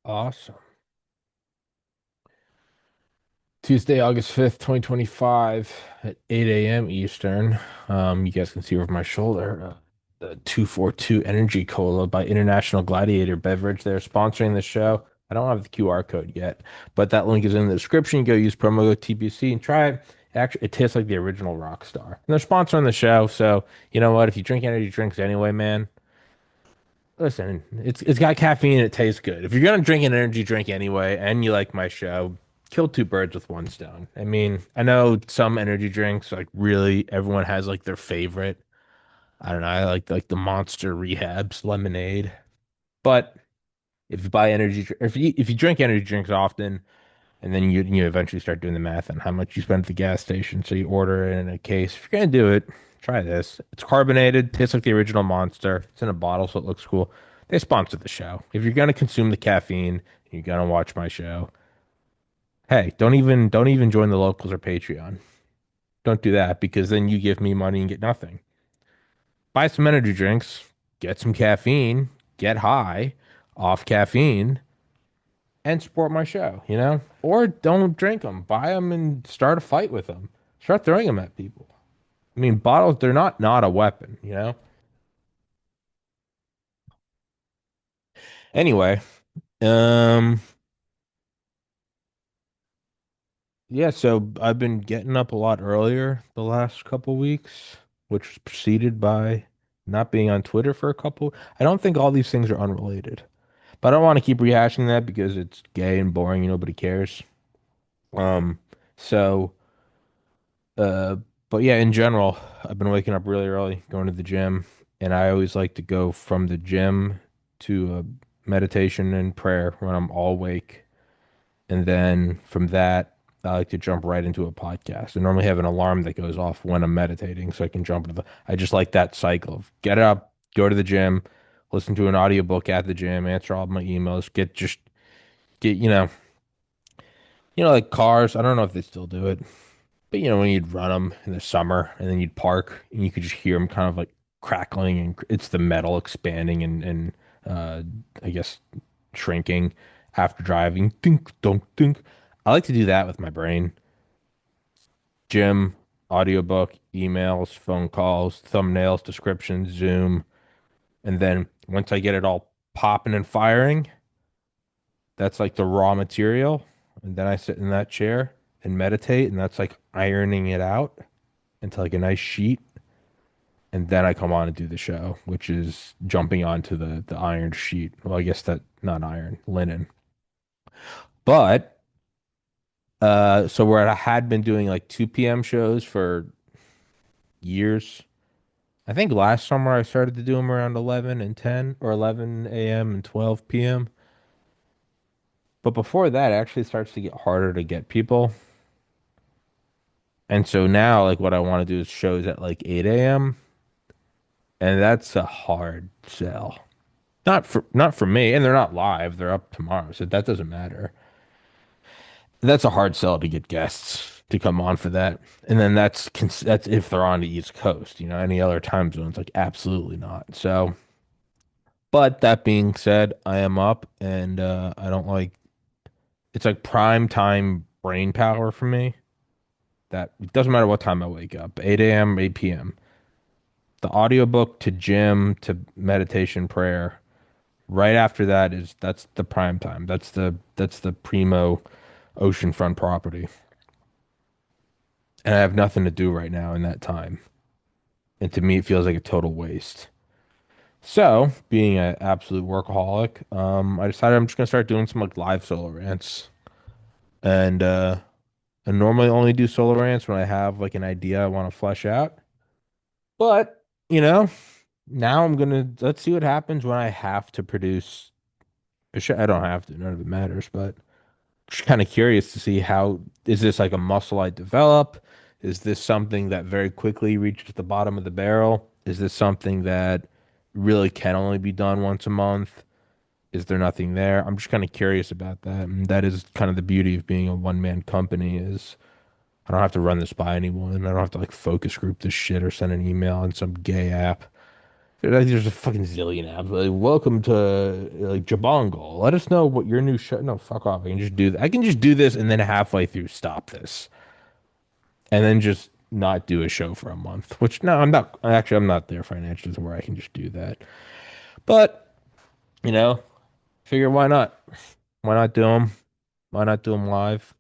Awesome. Tuesday, August 5th, 2025 at 8 a.m. Eastern. You guys can see over my shoulder the 242 Energy Cola by International Gladiator Beverage. They're sponsoring the show. I don't have the QR code yet, but that link is in the description. You go use promo code TPC and try it. Actually, it tastes like the original Rockstar. And they're sponsoring the show, so you know what? If you drink energy drinks anyway, man, listen, it's got caffeine and it tastes good. If you're gonna drink an energy drink anyway, and you like my show, kill two birds with one stone. I mean, I know some energy drinks, like really, everyone has like their favorite. I don't know, I like the Monster Rehabs lemonade. But if you buy if you drink energy drinks often, and then you eventually start doing the math on how much you spend at the gas station, so you order it in a case. If you're gonna do it, try this. It's carbonated, tastes like the original Monster. It's in a bottle, so it looks cool. They sponsor the show. If you're gonna consume the caffeine, you're gonna watch my show. Hey, don't even join the locals or Patreon. Don't do that because then you give me money and get nothing. Buy some energy drinks, get some caffeine, get high off caffeine, and support my show, you know? Or don't drink them. Buy them and start a fight with them. Start throwing them at people. I mean, bottles, they're not a weapon, you know? Anyway, um, yeah, so I've been getting up a lot earlier the last couple weeks, which was preceded by not being on Twitter for a couple. I don't think all these things are unrelated, but I don't want to keep rehashing that because it's gay and boring and nobody cares. Um, so Uh, but yeah, in general, I've been waking up really early, going to the gym, and I always like to go from the gym to meditation and prayer when I'm all awake. And then from that, I like to jump right into a podcast. I normally have an alarm that goes off when I'm meditating, so I can jump into the. I just like that cycle of get up, go to the gym, listen to an audiobook at the gym, answer all of my emails, get, like cars. I don't know if they still do it. But when you'd run them in the summer and then you'd park and you could just hear them kind of like crackling and it's the metal expanding and uh, I guess shrinking after driving. Dink, dunk, dink. I like to do that with my brain. Gym, audiobook, emails, phone calls, thumbnails, descriptions, Zoom. And then once I get it all popping and firing, that's like the raw material. And then I sit in that chair and meditate, and that's like ironing it out into like a nice sheet, and then I come on and do the show, which is jumping onto the iron sheet. Well, I guess that not iron, linen. But so where I had been doing like 2 p.m. shows for years. I think last summer I started to do them around 11 and 10 or 11 a.m. and 12 p.m. But before that, it actually starts to get harder to get people. And so now, like, what I want to do is shows at like 8 a.m. And that's a hard sell. Not for me, and they're not live. They're up tomorrow, so that doesn't matter. That's a hard sell to get guests to come on for that. And then that's if they're on the East Coast. Any other time zones, like absolutely not. So, but that being said, I am up and I don't like it's like prime time brain power for me. That it doesn't matter what time I wake up, 8 a.m., 8 p.m. The audiobook to gym to meditation prayer. Right after that that's the prime time. That's the primo oceanfront property. And I have nothing to do right now in that time. And to me, it feels like a total waste. So, being an absolute workaholic, I decided I'm just gonna start doing some like live solo rants. And I normally only do solo rants when I have like an idea I want to flesh out. But, you know, now let's see what happens when I have to produce a show. I don't have to, none of it matters, but just kind of curious to see how is this like a muscle I develop? Is this something that very quickly reaches the bottom of the barrel? Is this something that really can only be done once a month? Is there nothing there? I'm just kind of curious about that. And that is kind of the beauty of being a one-man company is I don't have to run this by anyone. I don't have to like focus group this shit or send an email on some gay app. There's a fucking zillion apps. Like, welcome to like Jabongle. Let us know what your new show. No, fuck off. I can just do. I can just do this and then halfway through stop this, and then just not do a show for a month. Which no, I'm not. Actually, I'm not there financially to where I can just do that. But you know, figure why not? Why not do them? Why not do them live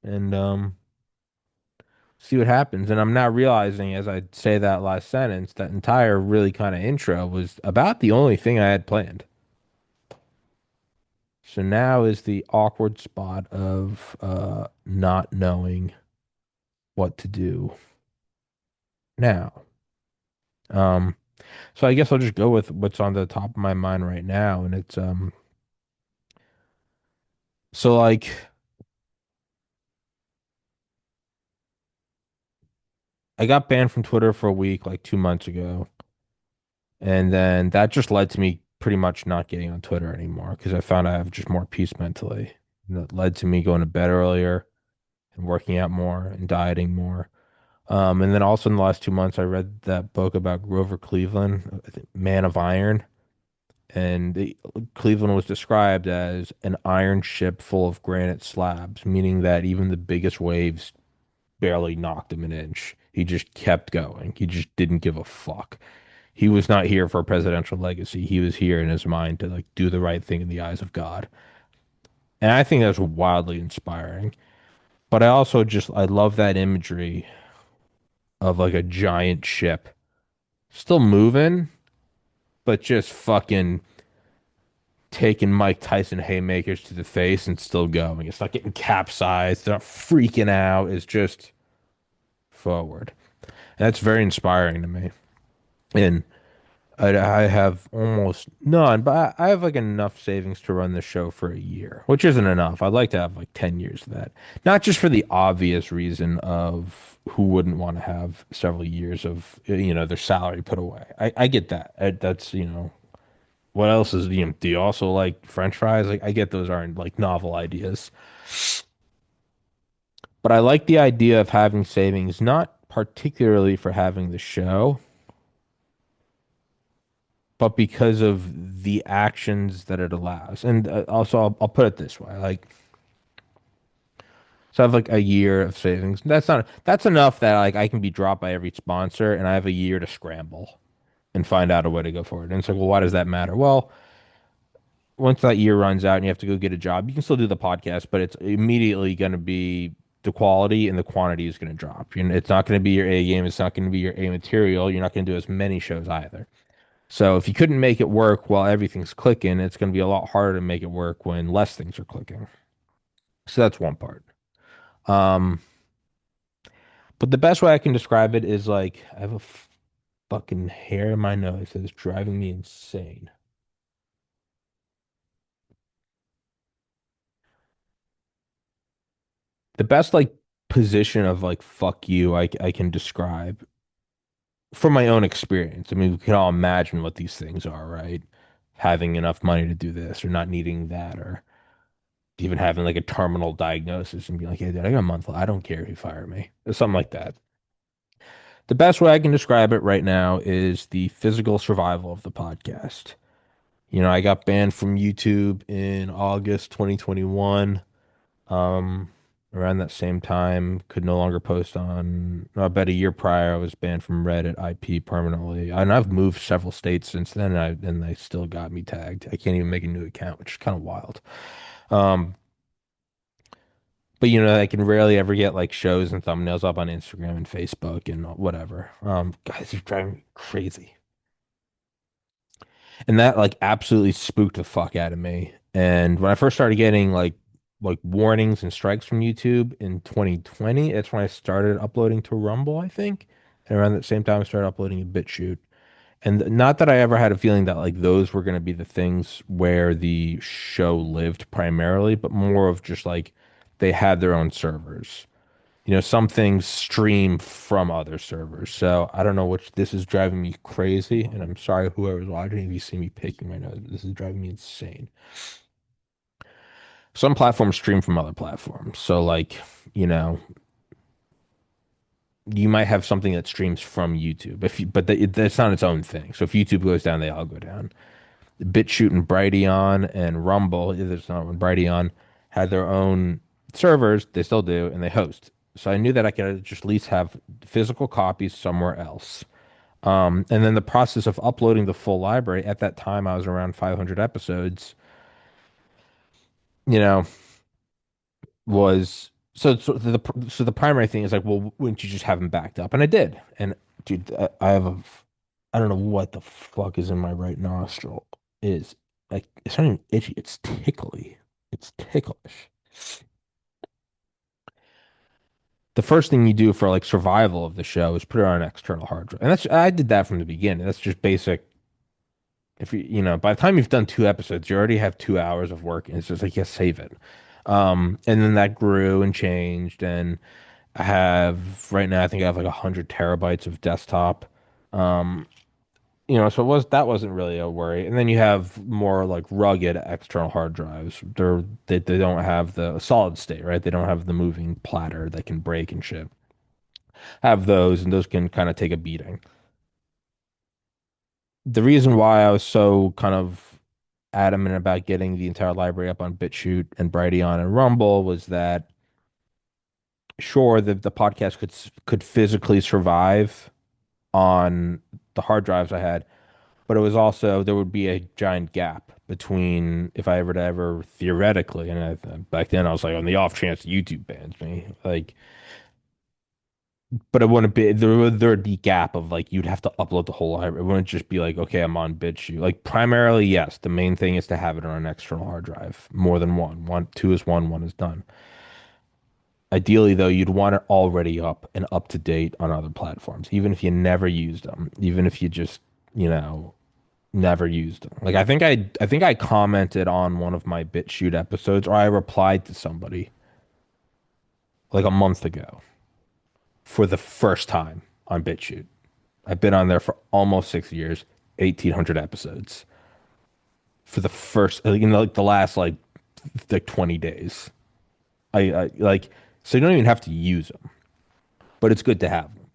and see what happens? And I'm now realizing as I say that last sentence, that entire really kind of intro was about the only thing I had planned. So now is the awkward spot of not knowing what to do now. Um, so I guess I'll just go with what's on the top of my mind right now, and it's so like I got banned from Twitter for a week like 2 months ago, and then that just led to me pretty much not getting on Twitter anymore because I found I have just more peace mentally. And that led to me going to bed earlier and working out more and dieting more. And then also in the last 2 months, I read that book about Grover Cleveland, I think Man of Iron, and Cleveland was described as an iron ship full of granite slabs, meaning that even the biggest waves barely knocked him an inch. He just kept going. He just didn't give a fuck. He was not here for a presidential legacy. He was here in his mind to like do the right thing in the eyes of God. And I think that's wildly inspiring. But I also just I love that imagery of like a giant ship still moving, but just fucking taking Mike Tyson haymakers to the face and still going. It's not getting capsized. They're not freaking out. It's just forward. And that's very inspiring to me. And I have almost none, but I have like enough savings to run the show for a year, which isn't enough. I'd like to have like 10 years of that. Not just for the obvious reason of who wouldn't want to have several years of, their salary put away. I get that. That's, what else is, do you also like French fries? Like, I get those aren't like novel ideas, but I like the idea of having savings, not particularly for having the show, but because of the actions that it allows. And also, I'll put it this way, like, so I have like a year of savings. That's enough that like I can be dropped by every sponsor and I have a year to scramble and find out a way to go forward. And it's like, well, why does that matter? Well, once that year runs out and you have to go get a job, you can still do the podcast, but it's immediately going to be the quality and the quantity is going to drop. It's not going to be your A game. It's not going to be your A material. You're not going to do as many shows either. So if you couldn't make it work while everything's clicking, it's going to be a lot harder to make it work when less things are clicking. So that's one part. Um, but the best way I can describe it is like I have a fucking hair in my nose that is driving me insane. The best like position of like fuck you I can describe from my own experience. I mean, we can all imagine what these things are, right? Having enough money to do this or not needing that or even having like a terminal diagnosis and being like, hey, dude, I got a month. I don't care if you fire me. Or something like that. The best way I can describe it right now is the physical survival of the podcast. I got banned from YouTube in August 2021. Um, Around that same time, could no longer post on, about a year prior, I was banned from Reddit IP permanently. And I've moved several states since then, and they still got me tagged. I can't even make a new account, which is kind of wild. Um, but I can rarely ever get like shows and thumbnails up on Instagram and Facebook and whatever. Guys are driving me crazy. And that like absolutely spooked the fuck out of me. And when I first started getting like warnings and strikes from YouTube in 2020, that's when I started uploading to Rumble, I think. And around the same time I started uploading to BitChute. And not that I ever had a feeling that like those were going to be the things where the show lived primarily, but more of just like they had their own servers. Some things stream from other servers. So I don't know which this is driving me crazy. And I'm sorry, whoever's watching, if you see me picking my nose, this is driving me insane. Some platforms stream from other platforms. So like, you know, you might have something that streams from YouTube. That's not its own thing. So if YouTube goes down, they all go down. BitChute and Brighteon and Rumble, there's not one, Brighteon had their own servers. They still do, and they host. So I knew that I could just at least have physical copies somewhere else. And then the process of uploading the full library, at that time, I was around 500 episodes, you know, was so the primary thing is like, well, wouldn't you just have them backed up? And I did. And dude, I have I don't know what the fuck is in my right nostril. Is like it's not even itchy, it's tickly. It's ticklish. The first thing you do for like survival of the show is put it on an external hard drive. And that's I did that from the beginning. That's just basic. If by the time you've done two episodes, you already have 2 hours of work, and it's just like, yes, save it. And then that grew and changed, and I have right now, I think I have like 100 terabytes of desktop. Um, so that wasn't really a worry. And then you have more like rugged external hard drives. They don't have the solid state, right? They don't have the moving platter that can break and shit. Have those, and those can kind of take a beating. The reason why I was so kind of adamant about getting the entire library up on BitChute and Brighteon and Rumble was that sure the podcast could physically survive on the hard drives I had, but it was also there would be a giant gap between if I ever to ever theoretically, and back then I was like on the off chance YouTube bans me, like, but it wouldn't be there'd be gap of like you'd have to upload the whole library. It wouldn't just be like okay, I'm on BitChute. Like primarily, yes, the main thing is to have it on an external hard drive, more than one. Two is one is done. Ideally, though, you'd want it already up and up to date on other platforms, even if you never used them, even if you just, you know, never used them. Like I think I commented on one of my BitChute episodes, or I replied to somebody like a month ago for the first time on BitChute. I've been on there for almost 6 years, 1,800 episodes. For the first, like the last like 20 days. I like so you don't even have to use them, but it's good to have them.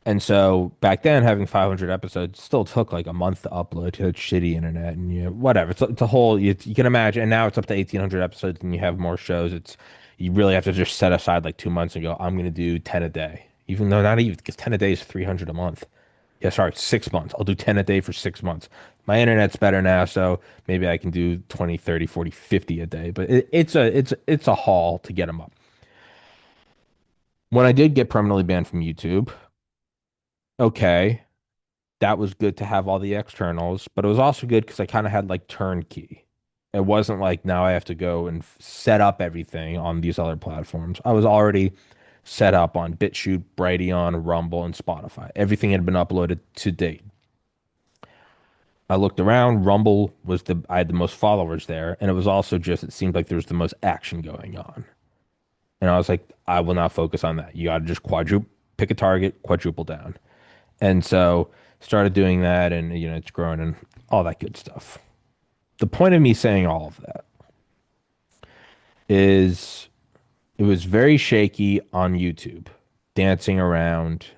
And so back then, having 500 episodes still took like a month to upload to shitty internet and whatever. It's a whole, you can imagine. And now it's up to 1,800 episodes and you have more shows. You really have to just set aside like 2 months and go, I'm going to do 10 a day. Even though not even, because 10 a day is 300 a month. Yeah, sorry, 6 months. I'll do 10 a day for 6 months. My internet's better now, so maybe I can do 20, 30, 40, 50 a day. But it's a haul to get them up. When I did get permanently banned from YouTube, okay, that was good to have all the externals, but it was also good because I kind of had like turnkey. It wasn't like now I have to go and set up everything on these other platforms. I was already set up on BitChute, Brighteon, Rumble, and Spotify. Everything had been uploaded to date. I looked around. Rumble was I had the most followers there, and it was also just it seemed like there was the most action going on. And I was like, I will not focus on that. You got to just quadruple, pick a target, quadruple down. And so started doing that and it's growing and all that good stuff. The point of me saying all of that is it was very shaky on YouTube, dancing around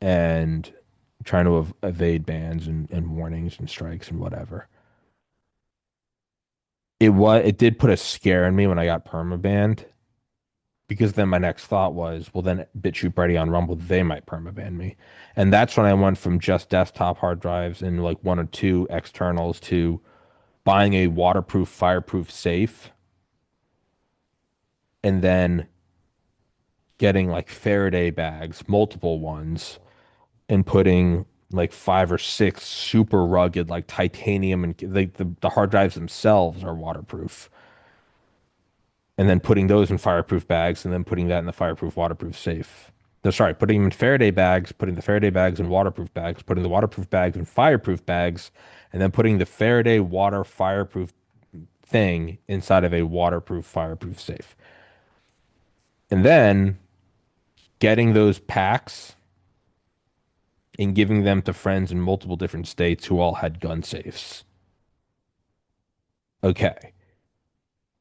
and trying to evade bans and warnings and strikes and whatever. It did put a scare in me when I got perma banned because then my next thought was, well, then BitChute Ready on Rumble, they might permaban me. And that's when I went from just desktop hard drives and like one or two externals to buying a waterproof, fireproof safe and then getting like Faraday bags, multiple ones, and putting like five or six super rugged, like titanium and like the hard drives themselves are waterproof. And then putting those in fireproof bags and then putting that in the fireproof waterproof safe. No, sorry, putting them in Faraday bags, putting the Faraday bags in waterproof bags, putting the waterproof bags in fireproof bags, and then putting the Faraday water fireproof thing inside of a waterproof fireproof safe. And then getting those packs and giving them to friends in multiple different states who all had gun safes. Okay.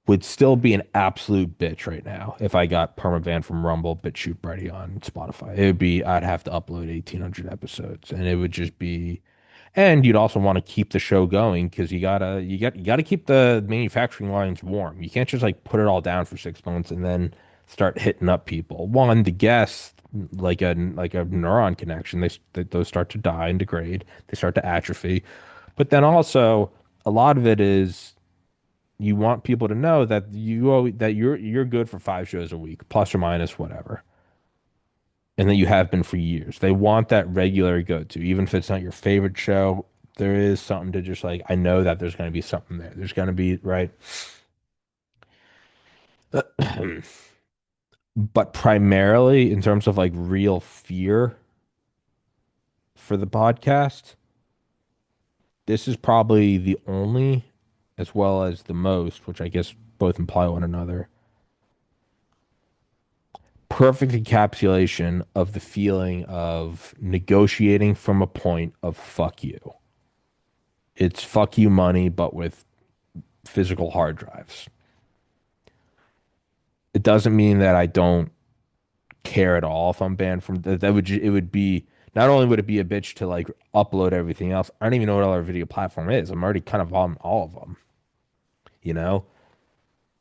would still be an absolute bitch right now if I got permaban from Rumble, BitChute Ready on Spotify. It would be I'd have to upload 1,800 episodes, and it would just be. And you'd also want to keep the show going because you got to keep the manufacturing lines warm. You can't just like put it all down for 6 months and then start hitting up people. One, the guests like a neuron connection, those start to die and degrade. They start to atrophy. But then also a lot of it is you want people to know that you're good for 5 shows a week, plus or minus whatever, and that you have been for years. They want that regular go-to, even if it's not your favorite show. There is something to just like I know that there's going to be something there. There's going to be right, but primarily in terms of like real fear for the podcast, this is probably the only, as well as the most, which I guess both imply one another perfect encapsulation of the feeling of negotiating from a point of fuck you. It's fuck you money, but with physical hard drives. It doesn't mean that I don't care at all if I'm banned from that. It would be not only would it be a bitch to like upload everything else. I don't even know what other video platform is. I'm already kind of on all of them. You know,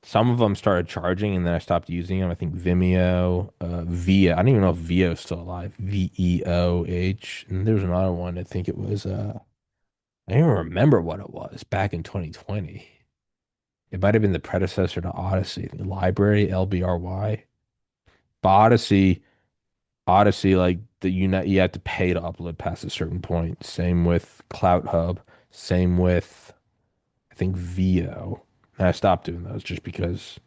some of them started charging and then I stopped using them. I think Vimeo, Via. I don't even know if Vio is still alive. VEOH. And there's another one. I think it was I don't even remember what it was back in 2020. It might have been the predecessor to Odyssey, the library, LBRY. But Odyssey, like you had to pay to upload past a certain point. Same with Clout Hub. Same with I think Vio. And I stopped doing those just because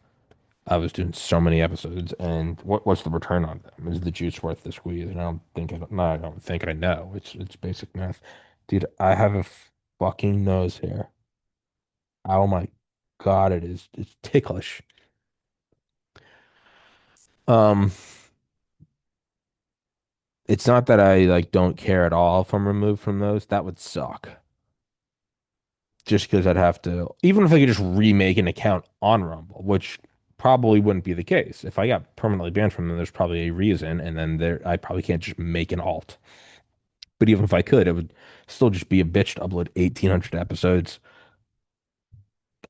I was doing so many episodes, and what's the return on them? Is the juice worth the squeeze? And I don't think I know. It's basic math, dude. I have a fucking nose hair. Oh my God, it's ticklish. Um, it's not that I like don't care at all if I'm removed from those. That would suck. Just because I'd have to, even if I could just remake an account on Rumble, which probably wouldn't be the case. If I got permanently banned from them, there's probably a reason, and then I probably can't just make an alt. But even if I could, it would still just be a bitch to upload 1,800 episodes.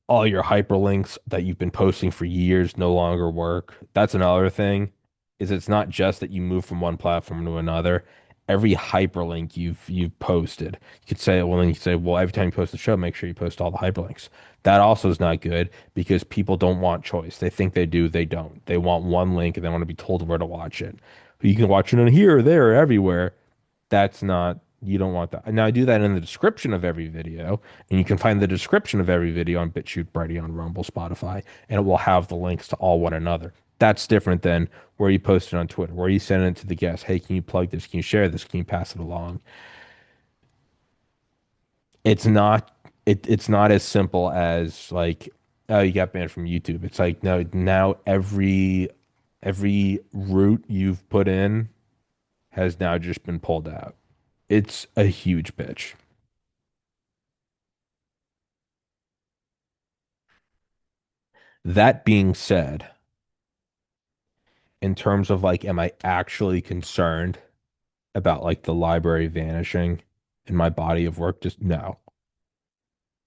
All your hyperlinks that you've been posting for years no longer work. That's another thing, is it's not just that you move from one platform to another. Every hyperlink you've posted, you could say, well, then you say, well, every time you post the show, make sure you post all the hyperlinks. That also is not good because people don't want choice. They think they do, they don't. They want one link and they want to be told where to watch it. You can watch it on here, there, everywhere. That's not, you don't want that. Now I do that in the description of every video, and you can find the description of every video on BitChute, Brady, on Rumble, Spotify, and it will have the links to all one another. That's different than where you post it on Twitter, where you send it to the guest. Hey, can you plug this? Can you share this? Can you pass it along? It's not it's not as simple as like, oh, you got banned from YouTube. It's like no, now every route you've put in has now just been pulled out. It's a huge bitch. That being said, in terms of like, am I actually concerned about like the library vanishing in my body of work? Just no.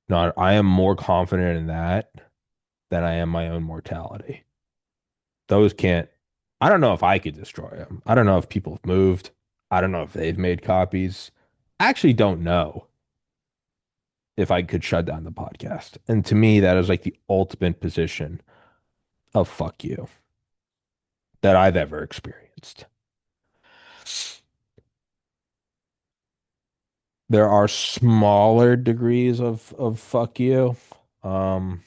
Not, I am more confident in that than I am my own mortality. Those can't, I don't know if I could destroy them. I don't know if people have moved. I don't know if they've made copies. I actually don't know if I could shut down the podcast. And to me, that is like the ultimate position of fuck you that I've ever experienced. There are smaller degrees of fuck you. Um,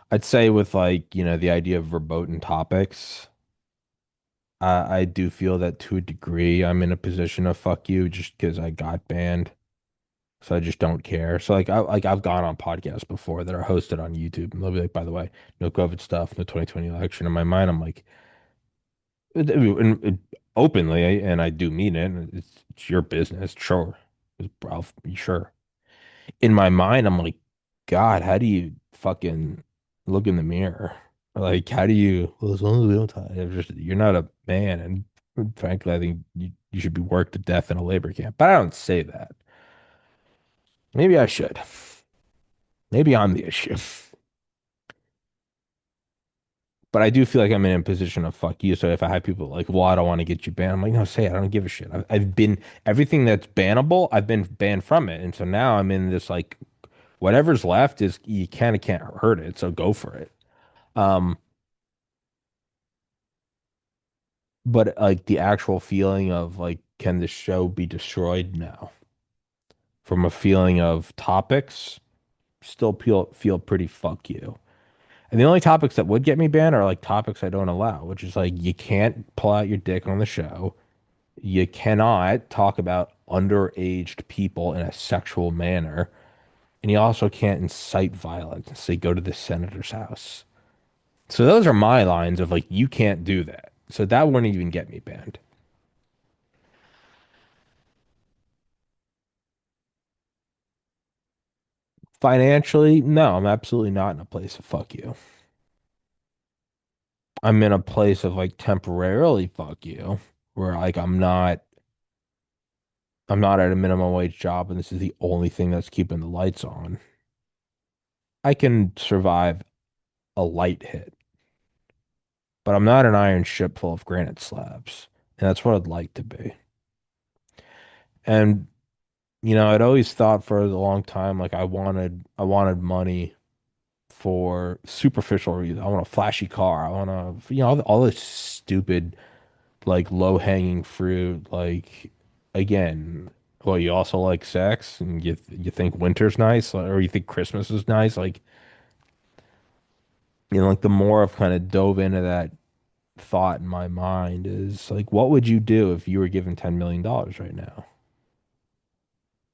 I'd say with like, the idea of verboten topics, I do feel that to a degree I'm in a position of fuck you just because I got banned. So I just don't care. So I've gone on podcasts before that are hosted on YouTube and they'll be like, by the way, no COVID stuff, no 2020 election. In my mind, I'm like, openly, and I do mean it. It's your business, sure. Sure. In my mind, I'm like, God, how do you fucking look in the mirror? Like, how do you, well, as long as we don't tie, you're not a man. And frankly, I think you should be worked to death in a labor camp. But I don't say that. Maybe I should. Maybe I'm the issue. But I do feel like I'm in a position of fuck you. So if I have people like, well, I don't want to get you banned, I'm like, no, say it. I don't give a shit. I've been everything that's bannable, I've been banned from it. And so now I'm in this like whatever's left is you kind of can't hurt it. So go for it. Um, but like the actual feeling of like, can this show be destroyed now? From a feeling of topics, still feel pretty fuck you. And the only topics that would get me banned are like topics I don't allow, which is like you can't pull out your dick on the show. You cannot talk about underaged people in a sexual manner. And you also can't incite violence and say go to the senator's house. So those are my lines of like you can't do that. So that wouldn't even get me banned. Financially, no, I'm absolutely not in a place of fuck you. I'm in a place of like temporarily fuck you, where like I'm not at a minimum wage job and this is the only thing that's keeping the lights on. I can survive a light hit, but I'm not an iron ship full of granite slabs. And that's what I'd like to be. And I'd always thought for a long time like I wanted money for superficial reasons. I want a flashy car. I want to, all this stupid like low-hanging fruit like again, well, you also like sex and you think winter's nice or you think Christmas is nice like like the more I've kind of dove into that thought in my mind is like, what would you do if you were given $10 million right now?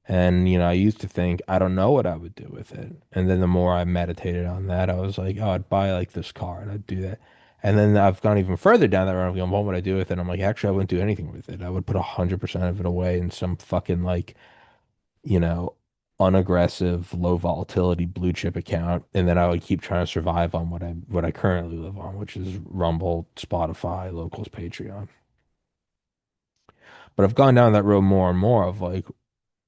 And, I used to think, I don't know what I would do with it. And then the more I meditated on that, I was like, oh, I'd buy like this car and I'd do that. And then I've gone even further down that road. I'm going, what would I do with it? I'm like, actually, I wouldn't do anything with it. I would put 100% of it away in some fucking like, you know, unaggressive, low volatility blue chip account. And then I would keep trying to survive on what I currently live on, which is Rumble, Spotify, Locals, Patreon. But I've gone down that road more and more of like,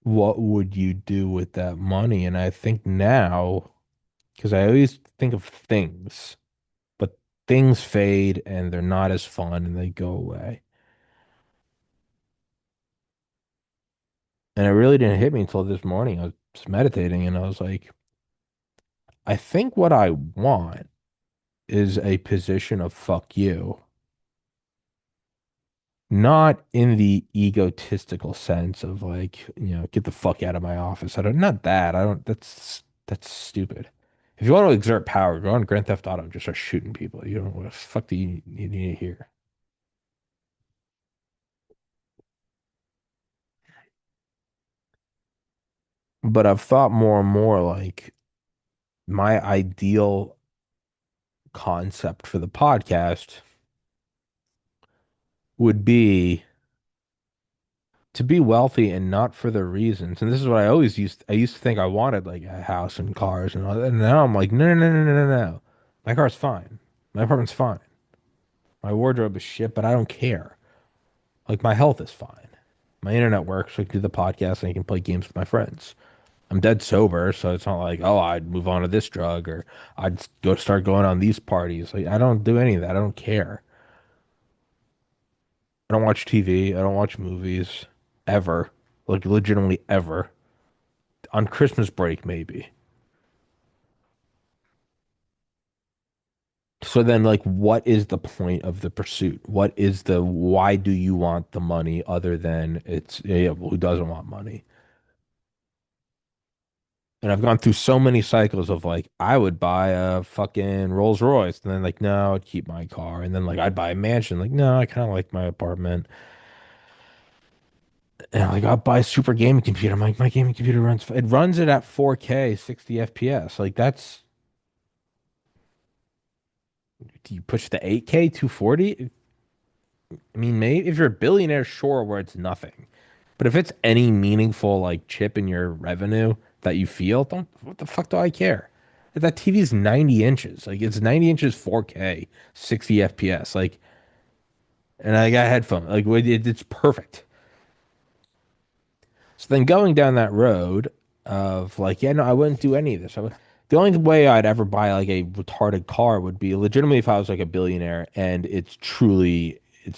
what would you do with that money? And I think now, because I always think of things, but things fade and they're not as fun and they go away. And it really didn't hit me until this morning. I was meditating and I was like, I think what I want is a position of fuck you, not in the egotistical sense of like, get the fuck out of my office. Not that. I don't, that's stupid. If you want to exert power, go on Grand Theft Auto and just start shooting people. You don't, what the fuck do you need to hear? But I've thought more and more like my ideal concept for the podcast would be to be wealthy and not for the reasons. And this is what I used to think I wanted like a house and cars and all that. And now I'm like, no, no, no, no, no, no, no. My car's fine. My apartment's fine. My wardrobe is shit, but I don't care. Like my health is fine. My internet works. So I can do the podcast and I can play games with my friends. I'm dead sober, so it's not like, oh, I'd move on to this drug or I'd go start going on these parties. Like I don't do any of that. I don't care. I don't watch TV. I don't watch movies ever. Like legitimately ever. On Christmas break, maybe. So then, like, what is the point of the pursuit? Why do you want the money other than it's, yeah, well, who doesn't want money? And I've gone through so many cycles of like, I would buy a fucking Rolls Royce, and then like, no, I'd keep my car. And then like, I'd buy a mansion. Like, no, I kind of like my apartment. And I'm like, I'll buy a super gaming computer. I'm like, my gaming computer runs it at 4K, 60 FPS. Like, do you push the 8K, 240? I mean, maybe if you're a billionaire, sure, where it's nothing. But if it's any meaningful like chip in your revenue, that you feel, don't what the fuck do I care? That TV is 90 inches. Like it's 90 inches 4K, 60 FPS. Like and I got headphones. Like it's perfect. So then going down that road of like, yeah, no, I wouldn't do any of this. The only way I'd ever buy like a retarded car would be legitimately if I was like a billionaire and it's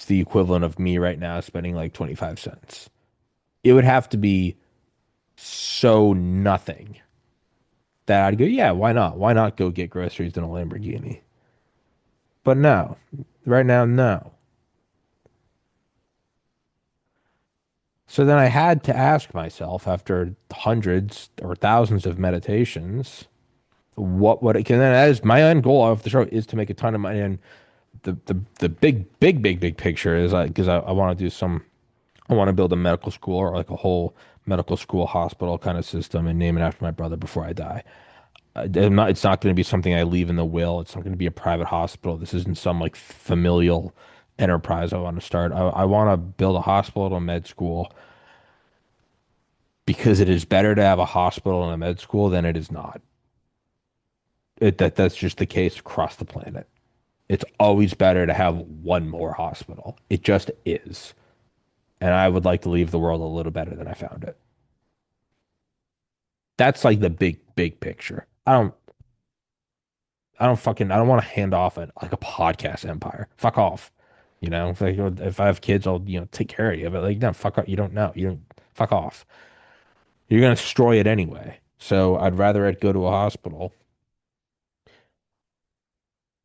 the equivalent of me right now spending like 25 cents. It would have to be so nothing that I'd go, yeah, why not? Why not go get groceries in a Lamborghini? But no, right now, no. So then I had to ask myself after hundreds or thousands of meditations, what would it, can then that is my end goal of the show is to make a ton of money. And the big picture is like, because I want to do some, I want to build a medical school or like a whole medical school hospital kind of system and name it after my brother before I die. It's not going to be something I leave in the will. It's not going to be a private hospital. This isn't some like familial enterprise I want to start. I want to build a hospital, a med school, because it is better to have a hospital and a med school than it is not. That's just the case across the planet. It's always better to have one more hospital. It just is. And I would like to leave the world a little better than I found it. That's like the big picture. I don't want to hand off like a podcast empire. Fuck off. You know, if I have kids, I'll, take care of you. But like, no, fuck off. You don't know. You don't, fuck off. You're going to destroy it anyway. So I'd rather it go to a hospital.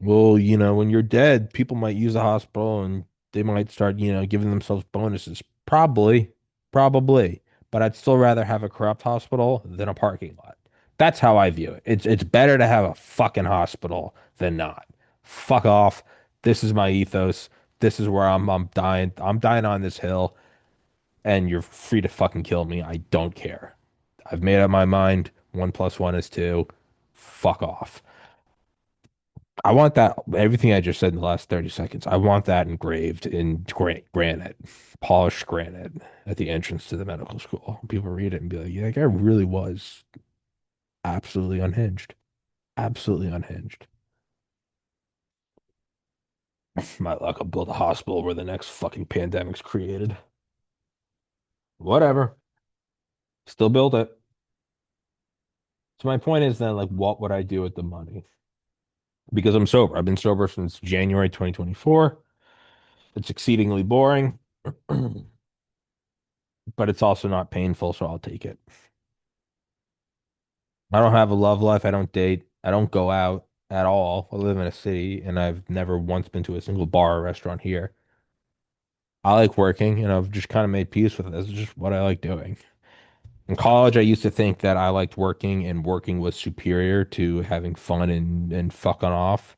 Well, when you're dead, people might use the hospital and they might start, giving themselves bonuses. Probably. But I'd still rather have a corrupt hospital than a parking lot. That's how I view it. It's better to have a fucking hospital than not. Fuck off. This is my ethos. This is where I'm dying. I'm dying on this hill, and you're free to fucking kill me. I don't care. I've made up my mind. One plus one is two. Fuck off. I want that, everything I just said in the last 30 seconds, I want that engraved in granite, polished granite at the entrance to the medical school. People read it and be like, yeah, that guy really was absolutely unhinged. Absolutely unhinged. My luck, I'll build a hospital where the next fucking pandemic's created. Whatever. Still build it. So my point is then, like, what would I do with the money? Because I'm sober. I've been sober since January 2024. It's exceedingly boring, but it's also not painful, so I'll take it. I don't have a love life. I don't date. I don't go out at all. I live in a city and I've never once been to a single bar or restaurant here. I like working and I've just kind of made peace with it. This is just what I like doing. In college, I used to think that I liked working and working was superior to having fun and fucking off.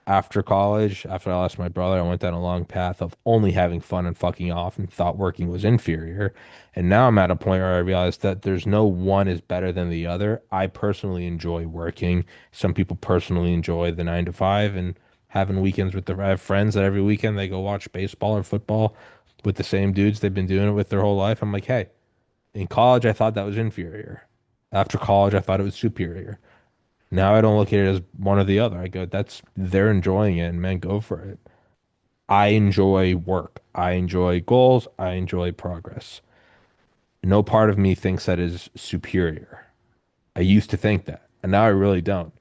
After college, after I lost my brother, I went down a long path of only having fun and fucking off and thought working was inferior. And now I'm at a point where I realize that there's no one is better than the other. I personally enjoy working. Some people personally enjoy the 9 to 5 and having weekends with I have friends that every weekend they go watch baseball or football with the same dudes they've been doing it with their whole life. I'm like, hey, in college, I thought that was inferior. After college, I thought it was superior. Now I don't look at it as one or the other. I go, that's they're enjoying it, and man, go for it. I enjoy work. I enjoy goals. I enjoy progress. No part of me thinks that is superior. I used to think that, and now I really don't.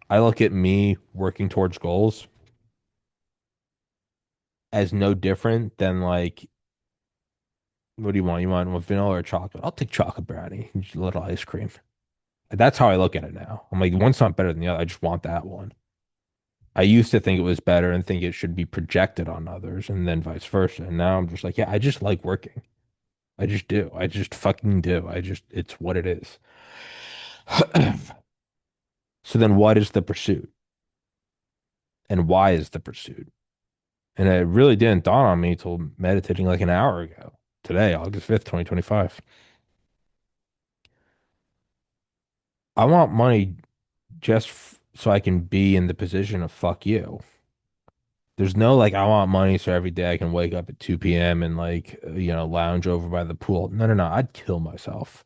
I look at me working towards goals as no different than like, what do you want? You want vanilla or chocolate? I'll take chocolate brownie, just a little ice cream. That's how I look at it now. I'm like, one's not better than the other. I just want that one. I used to think it was better and think it should be projected on others and then vice versa. And now I'm just like, yeah, I just like working. I just do. I just fucking do. It's what it is. So then what is the pursuit? And why is the pursuit? And it really didn't dawn on me till meditating like an hour ago. Today, August 5th, 2025. I want money just so I can be in the position of fuck you. There's no like I want money so every day I can wake up at 2 p.m. and like lounge over by the pool. No, no, no. I'd kill myself.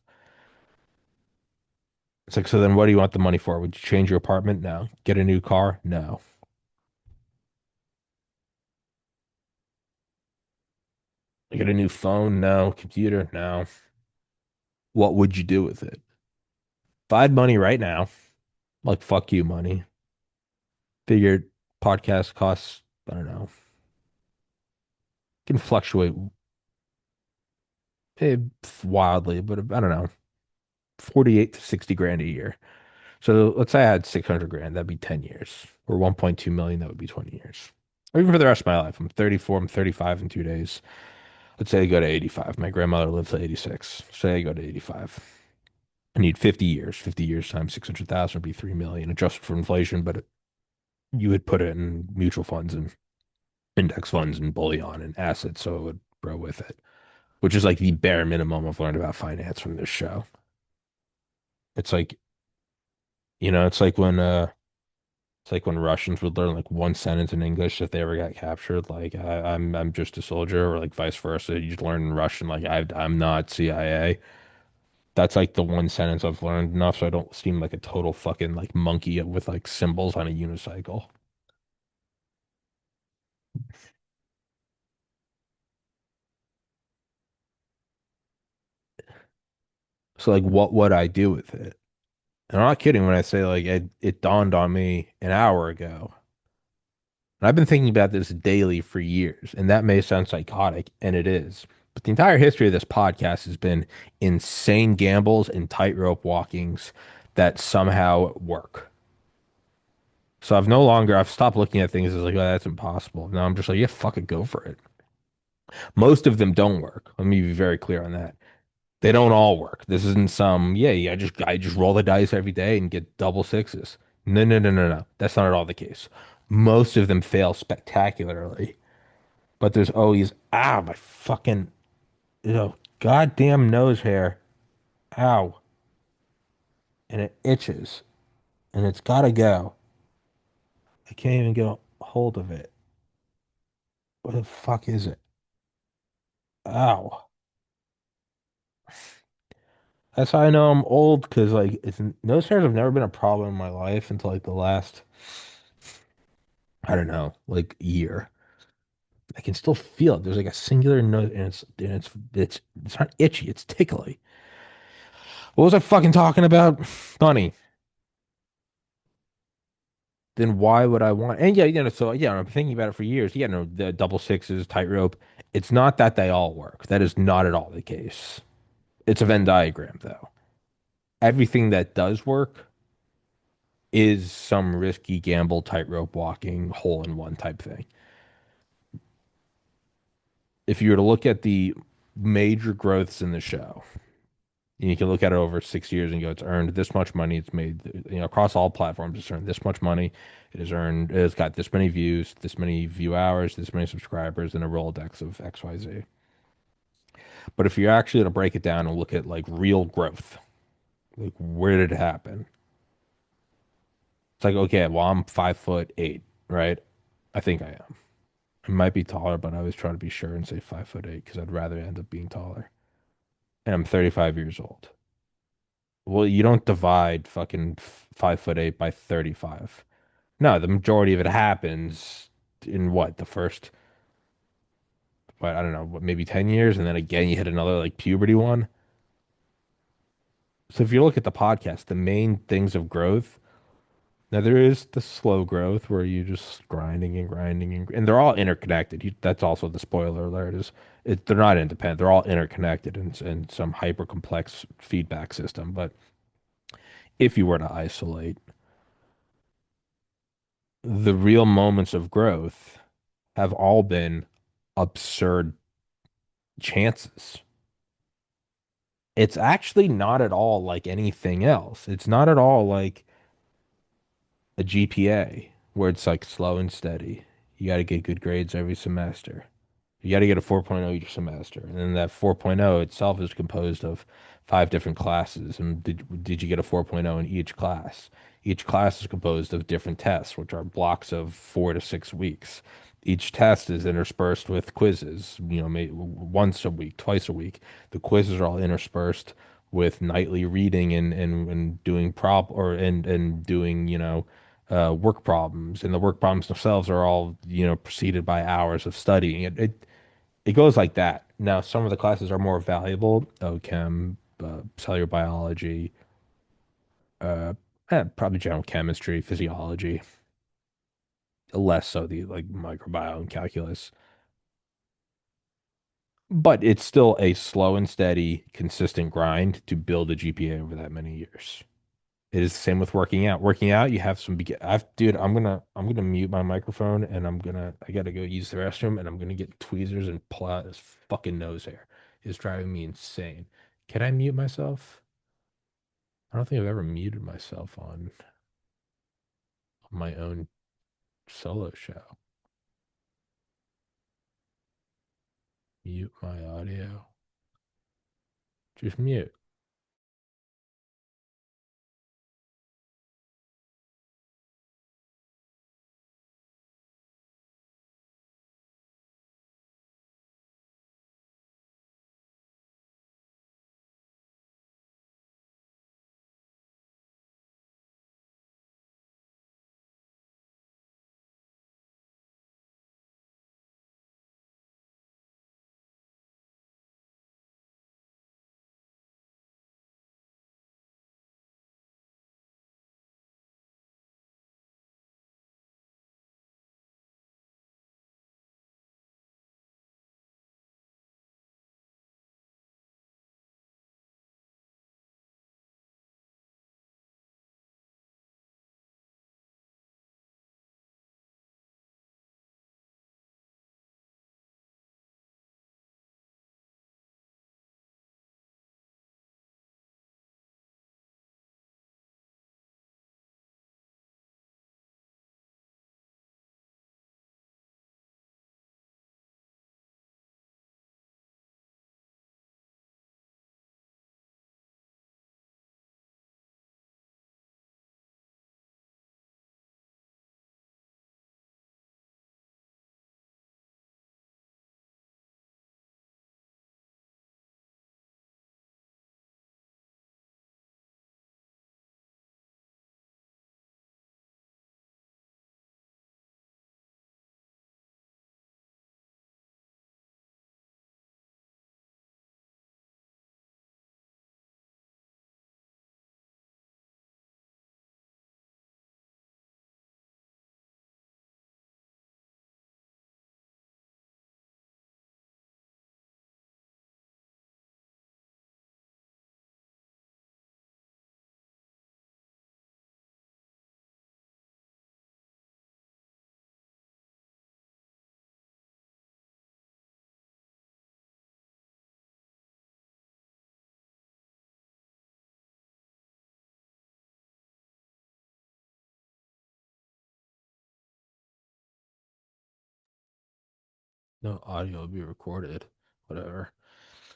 It's like, so then what do you want the money for? Would you change your apartment? No. Get a new car? No. Get a new phone? No. Computer? No. What would you do with it? If I had money right now, like fuck you money, figured podcast costs, I don't know, can fluctuate eh, wildly, but I don't know, 48 to 60 grand a year. So let's say I had 600 grand, that'd be 10 years, or 1.2 million, that would be 20 years. Or even for the rest of my life, I'm 34, I'm 35 in 2 days. Let's say I go to 85. My grandmother lived to 86. Say I go to 85. I need 50 years. 50 years times 600,000 would be 3 million adjusted for inflation, but you would put it in mutual funds and index funds and bullion and assets, so it would grow with it, which is like the bare minimum I've learned about finance from this show. It's like, it's like when Russians would learn like one sentence in English if they ever got captured, like I'm just a soldier, or like vice versa. You just learn in Russian, like I'm not CIA. That's like the one sentence I've learned enough so I don't seem like a total fucking like monkey with like symbols on a unicycle. So like what would I do with it? And I'm not kidding when I say like it dawned on me an hour ago. And I've been thinking about this daily for years, and that may sound psychotic, and it is. But the entire history of this podcast has been insane gambles and tightrope walkings that somehow work. So I've stopped looking at things as like, oh, that's impossible. Now I'm just like, yeah, fuck it, go for it. Most of them don't work. Let me be very clear on that. They don't all work. This isn't some, yeah, I just roll the dice every day and get double sixes. No, no, no, no, no. That's not at all the case. Most of them fail spectacularly, but there's always, my fucking, goddamn nose hair. Ow. And it itches and it's gotta go. I can't even get a hold of it. What the fuck is it? Ow. That's how I know I'm old because like nose hairs have never been a problem in my life until like the last, I don't know, like year. I can still feel it. There's like a singular note, and it's not itchy. It's tickly. What was I fucking talking about? Funny. Then why would I want? And yeah, so yeah, I'm thinking about it for years. Yeah, no, the double sixes, tightrope. It's not that they all work. That is not at all the case. It's a Venn diagram, though. Everything that does work is some risky gamble, tightrope walking, hole in one type thing. If you were to look at the major growths in the show, you can look at it over 6 years and go, it's earned this much money. It's made, across all platforms, it's earned this much money. It's got this many views, this many view hours, this many subscribers, and a Rolodex of XYZ. But if you're actually going to break it down and look at like real growth, like where did it happen? It's like, okay, well, I'm 5'8", right? I think I am. I might be taller, but I always try to be sure and say 5'8" because I'd rather end up being taller. And I'm 35 years old. Well, you don't divide fucking 5'8" by 35. No, the majority of it happens in what, the first, what, I don't know, what, maybe 10 years, and then again you hit another like puberty one. So if you look at the podcast, the main things of growth, now there is the slow growth where you just grinding and grinding and they're all interconnected. That's also the spoiler alert is they're not independent. They're all interconnected in some hyper complex feedback system. But if you were to isolate the real moments of growth have all been absurd chances. It's actually not at all like anything else. It's not at all like a GPA where it's like slow and steady. You got to get good grades every semester. You got to get a 4.0 each semester. And then that 4.0 itself is composed of five different classes. And did you get a 4.0 in each class? Each class is composed of different tests, which are blocks of 4 to 6 weeks. Each test is interspersed with quizzes, maybe once a week, twice a week. The quizzes are all interspersed with nightly reading and doing and doing, work problems. And the work problems themselves are all, preceded by hours of studying. It goes like that. Now, some of the classes are more valuable, chem, cellular biology, uh, probably general chemistry, physiology, less so the like microbiome, calculus. But it's still a slow and steady, consistent grind to build a GPA over that many years. It is the same with working out. Working out, you have some begin. Dude, I'm gonna mute my microphone and I gotta go use the restroom and I'm gonna get tweezers and pull out his fucking nose hair. It's driving me insane. Can I mute myself? I don't think I've ever muted myself on my own solo show. Mute my audio. Just mute. No audio will be recorded. Whatever.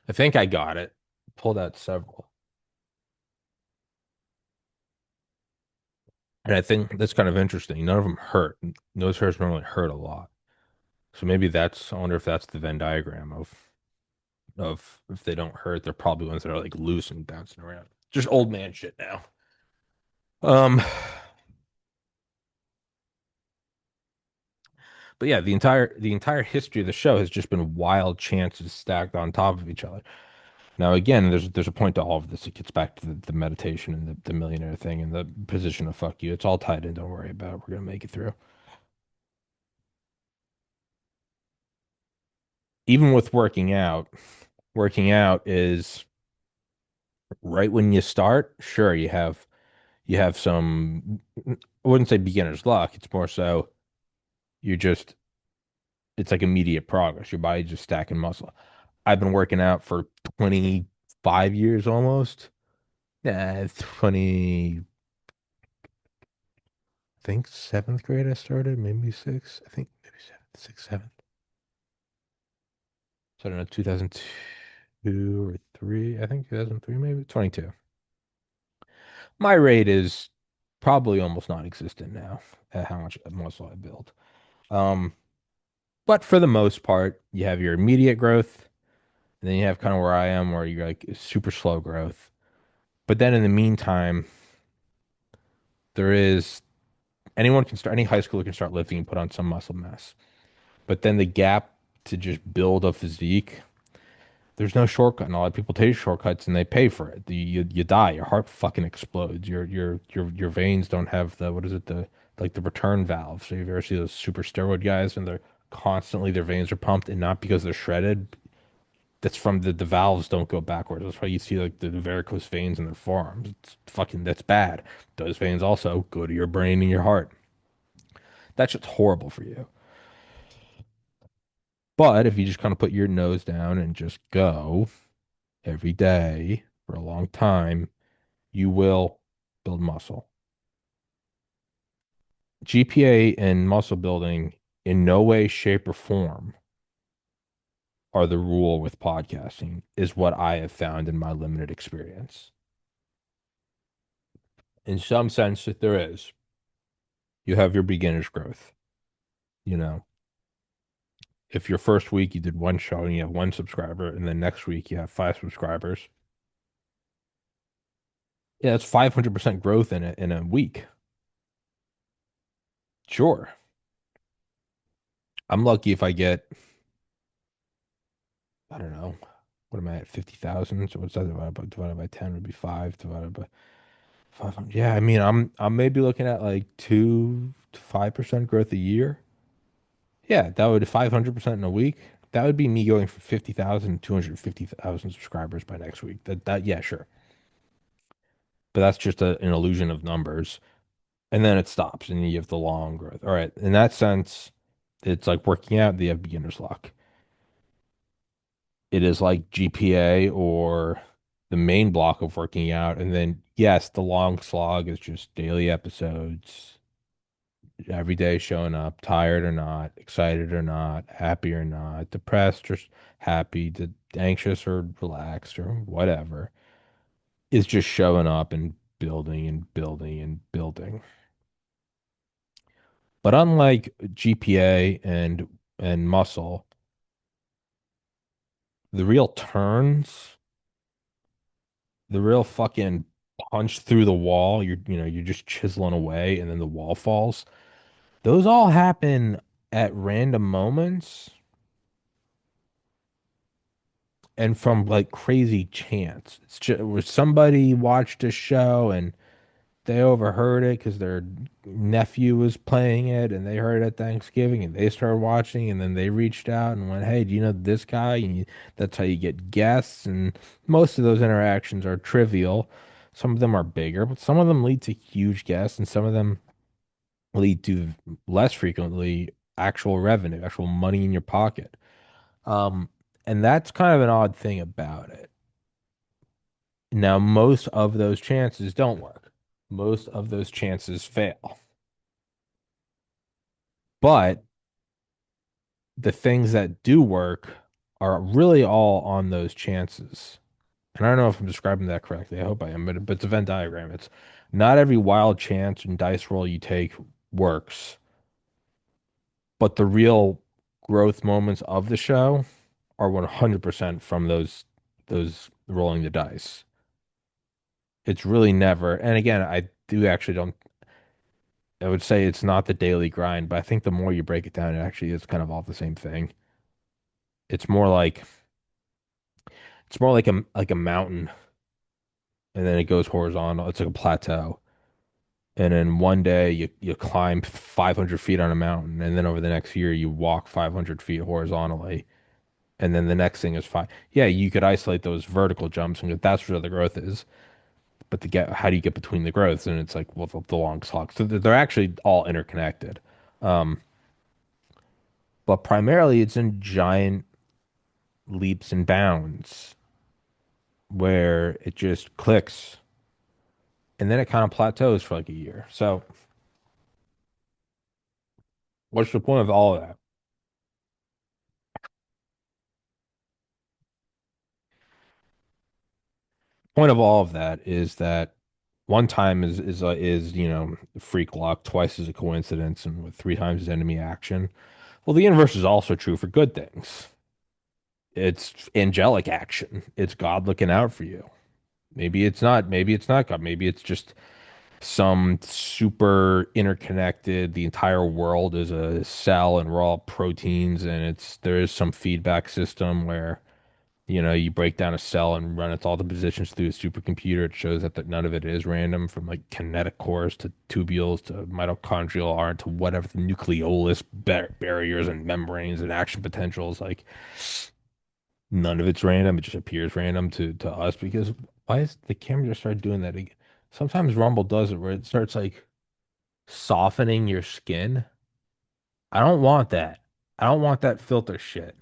I think I got it. Pulled out several. And I think that's kind of interesting. None of them hurt. Nose hairs normally hurt a lot. So maybe I wonder if that's the Venn diagram of if they don't hurt, they're probably ones that are like loose and bouncing around. Just old man shit now. Um, but yeah, the entire history of the show has just been wild chances stacked on top of each other. Now, again, there's a point to all of this. It gets back to the meditation and the millionaire thing and the position of fuck you. It's all tied in. Don't worry about it. We're gonna make it through. Even with working out is right when you start. Sure, you have some. I wouldn't say beginner's luck. It's more so you're just it's like immediate progress. Your body's just stacking muscle. I've been working out for 25 years almost. Yeah, 20, I think seventh grade I started, maybe six. I think maybe seventh, sixth, seventh. So I don't know, 2002 or three. I think 2003, maybe 22. My rate is probably almost non-existent now at how much muscle I build. Um, but for the most part, you have your immediate growth, and then you have kind of where I am, where you're like super slow growth. But then in the meantime, there is anyone can start, any high schooler can start lifting and put on some muscle mass. But then the gap to just build a physique, there's no shortcut. And a lot of people take shortcuts and they pay for it. You die. Your heart fucking explodes. Your veins don't have the what is it like the return valve. So you've ever see those super steroid guys and they're constantly their veins are pumped and not because they're shredded. That's from the valves don't go backwards. That's why you see like the varicose veins in their forearms. It's fucking that's bad. Those veins also go to your brain and your heart. That's just horrible for you. But if you just kind of put your nose down and just go every day for a long time, you will build muscle. GPA and muscle building in no way, shape, or form are the rule with podcasting, is what I have found in my limited experience. In some sense, that there is. You have your beginner's growth. You know, if your first week you did one show and you have one subscriber, and then next week you have five subscribers, yeah, that's 500% growth in a week. Sure. I'm lucky if I get, I don't know, what am I at, 50,000? So what's that divided by 10 would be five divided by 500. Yeah, I mean, I'm maybe looking at like 2 to 5% growth a year. Yeah, that would 500% in a week. That would be me going from 50,000 to 250,000 subscribers by next week. Yeah, sure. But that's just an illusion of numbers. And then it stops and you have the long growth. All right. In that sense, it's like working out, you have beginner's luck. It is like GPA or the main block of working out. And then, yes, the long slog is just daily episodes, every day showing up, tired or not, excited or not, happy or not, depressed or happy, anxious or relaxed or whatever. Is just showing up and building and building and building. But unlike GPA and muscle, the real turns, the real fucking punch through the wall, you're just chiseling away and then the wall falls. Those all happen at random moments and from like crazy chance. It's just where somebody watched a show and they overheard it because their nephew was playing it and they heard it at Thanksgiving and they started watching and then they reached out and went, "Hey, do you know this guy?" And that's how you get guests. And most of those interactions are trivial. Some of them are bigger, but some of them lead to huge guests and some of them lead to less frequently actual revenue, actual money in your pocket. Um, and that's kind of an odd thing about it. Now, most of those chances don't work. Most of those chances fail. But the things that do work are really all on those chances. And I don't know if I'm describing that correctly. I hope I am, but it's a Venn diagram. It's not every wild chance and dice roll you take works, but the real growth moments of the show are 100% from those rolling the dice. It's really never. And again, I do actually don't I would say it's not the daily grind, but I think the more you break it down, it actually is kind of all the same thing. It's more like it's more like a mountain and then it goes horizontal. It's like a plateau. And then one day you climb 500 feet on a mountain, and then over the next year you walk 500 feet horizontally, and then the next thing is five. Yeah, you could isolate those vertical jumps, and that's where the growth is. But how do you get between the growths? And it's like, well, the long slog. So they're actually all interconnected. Um, but primarily it's in giant leaps and bounds where it just clicks, and then it kind of plateaus for like a year. So what's the point of all of that? Point of all of that is that one time is freak luck, twice is a coincidence, and with three times is enemy action. Well, the universe is also true for good things. It's angelic action. It's God looking out for you. Maybe it's not. Maybe it's not God. Maybe it's just some super interconnected. The entire world is a cell, and we're all proteins, and it's there is some feedback system where you break down a cell and run it all the positions through a supercomputer. It shows that none of it is random, from like kinetic cores to tubules to mitochondrial RNA to whatever the nucleolus barriers and membranes and action potentials. Like none of it's random. It just appears random to us because why is the camera just started doing that again? Sometimes Rumble does it where it starts like softening your skin. I don't want that. I don't want that filter shit.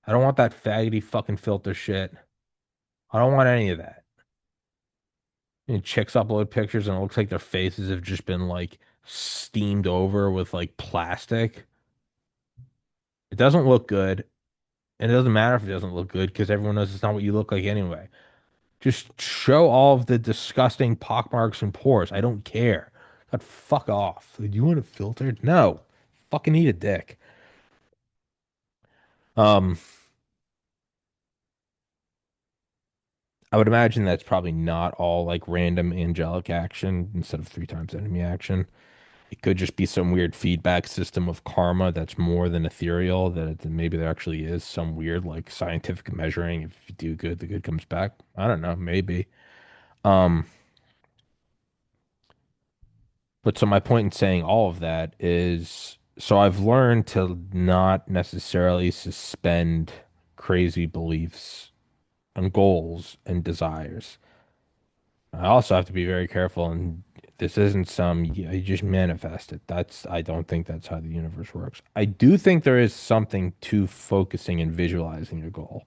I don't want that faggoty fucking filter shit. I don't want any of that. And chicks upload pictures and it looks like their faces have just been like steamed over with like plastic. It doesn't look good. And it doesn't matter if it doesn't look good because everyone knows it's not what you look like anyway. Just show all of the disgusting pockmarks and pores. I don't care. God, fuck off. Do you want it filtered? No. Fucking eat a dick. Um, I would imagine that's probably not all like random angelic action instead of three times enemy action. It could just be some weird feedback system of karma that's more than ethereal, that maybe there actually is some weird like scientific measuring. If you do good, the good comes back. I don't know, maybe. Um, but so my point in saying all of that is so I've learned to not necessarily suspend crazy beliefs and goals and desires. I also have to be very careful, and this isn't some you just manifest it. I don't think that's how the universe works. I do think there is something to focusing and visualizing your goal.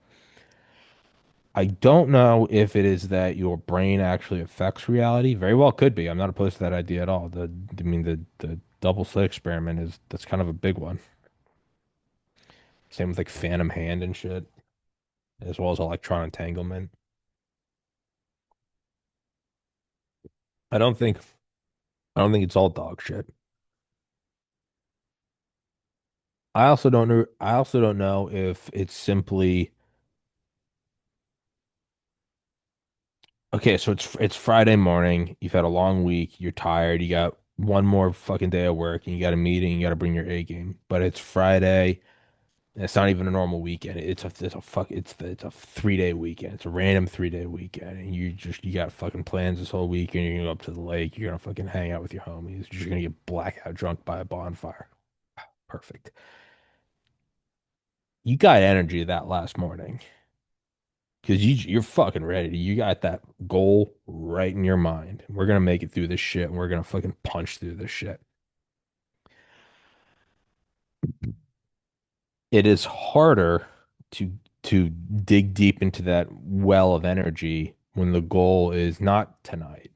I don't know if it is that your brain actually affects reality. Very well could be. I'm not opposed to that idea at all. The double slit experiment that's kind of a big one. Same with like phantom hand and shit, as well as electron entanglement. I don't think I don't think it's all dog shit. I also don't know if it's simply okay, so it's Friday morning. You've had a long week. You're tired. You got one more fucking day of work, and you got a meeting. You got to bring your A game. But it's Friday. And it's not even a normal weekend. It's a 3 day weekend. It's a random 3 day weekend, and you got fucking plans this whole week, and you're gonna go up to the lake. You're gonna fucking hang out with your homies. You're gonna get blackout drunk by a bonfire. Perfect. You got energy that last morning. Because you're fucking ready. You got that goal right in your mind. We're gonna make it through this shit, and we're gonna fucking punch through this shit. It is harder to dig deep into that well of energy when the goal is not tonight.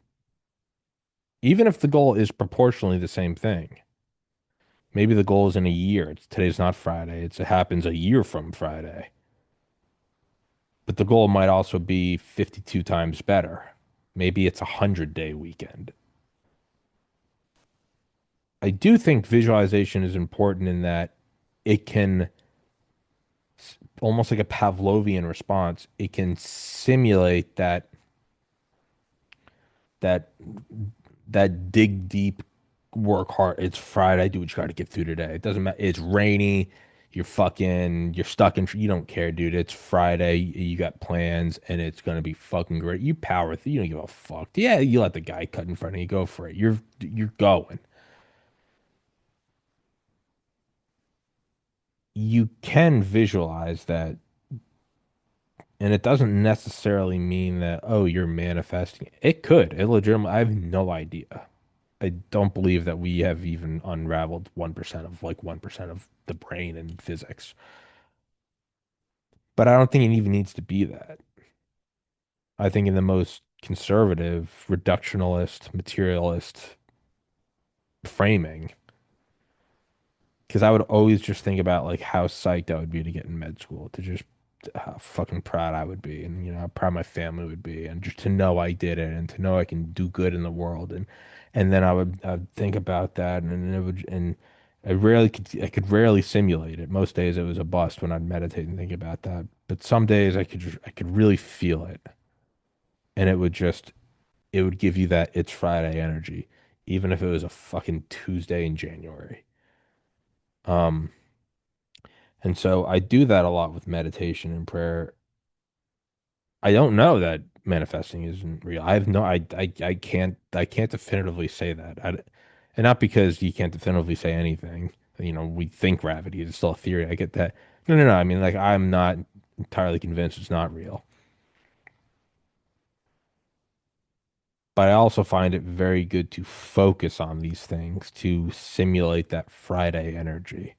Even if the goal is proportionally the same thing. Maybe the goal is in a year. Today's not Friday. It happens a year from Friday. But the goal might also be 52 times better. Maybe it's a 100-day weekend. I do think visualization is important in that it can, almost like a Pavlovian response, it can simulate that dig deep, work hard. It's Friday, do what you got to get through today. It doesn't matter. It's rainy. You're stuck in, you don't care, dude. It's Friday. You got plans and it's going to be fucking great. You power through. You don't give a fuck. Yeah, you let the guy cut in front of you. Go for it. You're going. You can visualize that. And it doesn't necessarily mean that, oh, you're manifesting. It could. It legitimately, I have no idea. I don't believe that we have even unraveled 1% of like 1% of the brain and physics. But I don't think it even needs to be that. I think in the most conservative, reductionalist, materialist framing, because I would always just think about like how psyched I would be to get in med school, to just how fucking proud I would be, and how proud my family would be, and just to know I did it, and to know I can do good in the world, and then I'd think about that, and it would, and I could rarely simulate it. Most days it was a bust when I'd meditate and think about that, but some days I could really feel it. and it would give you that it's Friday energy, even if it was a fucking Tuesday in January. Um, and so I do that a lot with meditation and prayer. I don't know that manifesting isn't real. I have no, I can't definitively say that. And not because you can't definitively say anything. You know, we think gravity is still a theory. I get that. No, no, no. I mean, like, I'm not entirely convinced it's not real. But I also find it very good to focus on these things to simulate that Friday energy.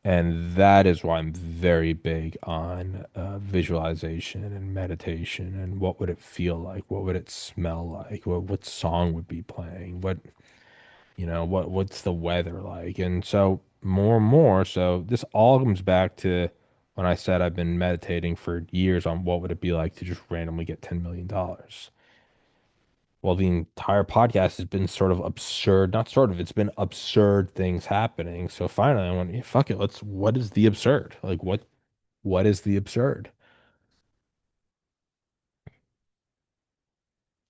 And that is why I'm very big on visualization and meditation and what would it feel like? What would it smell like? What song would be playing? What's the weather like? And so more and more, so this all comes back to when I said I've been meditating for years on what would it be like to just randomly get $10 million. Well, the entire podcast has been sort of absurd, not sort of, it's been absurd things happening. So finally I went, yeah, fuck it, what is the absurd? Like what is the absurd?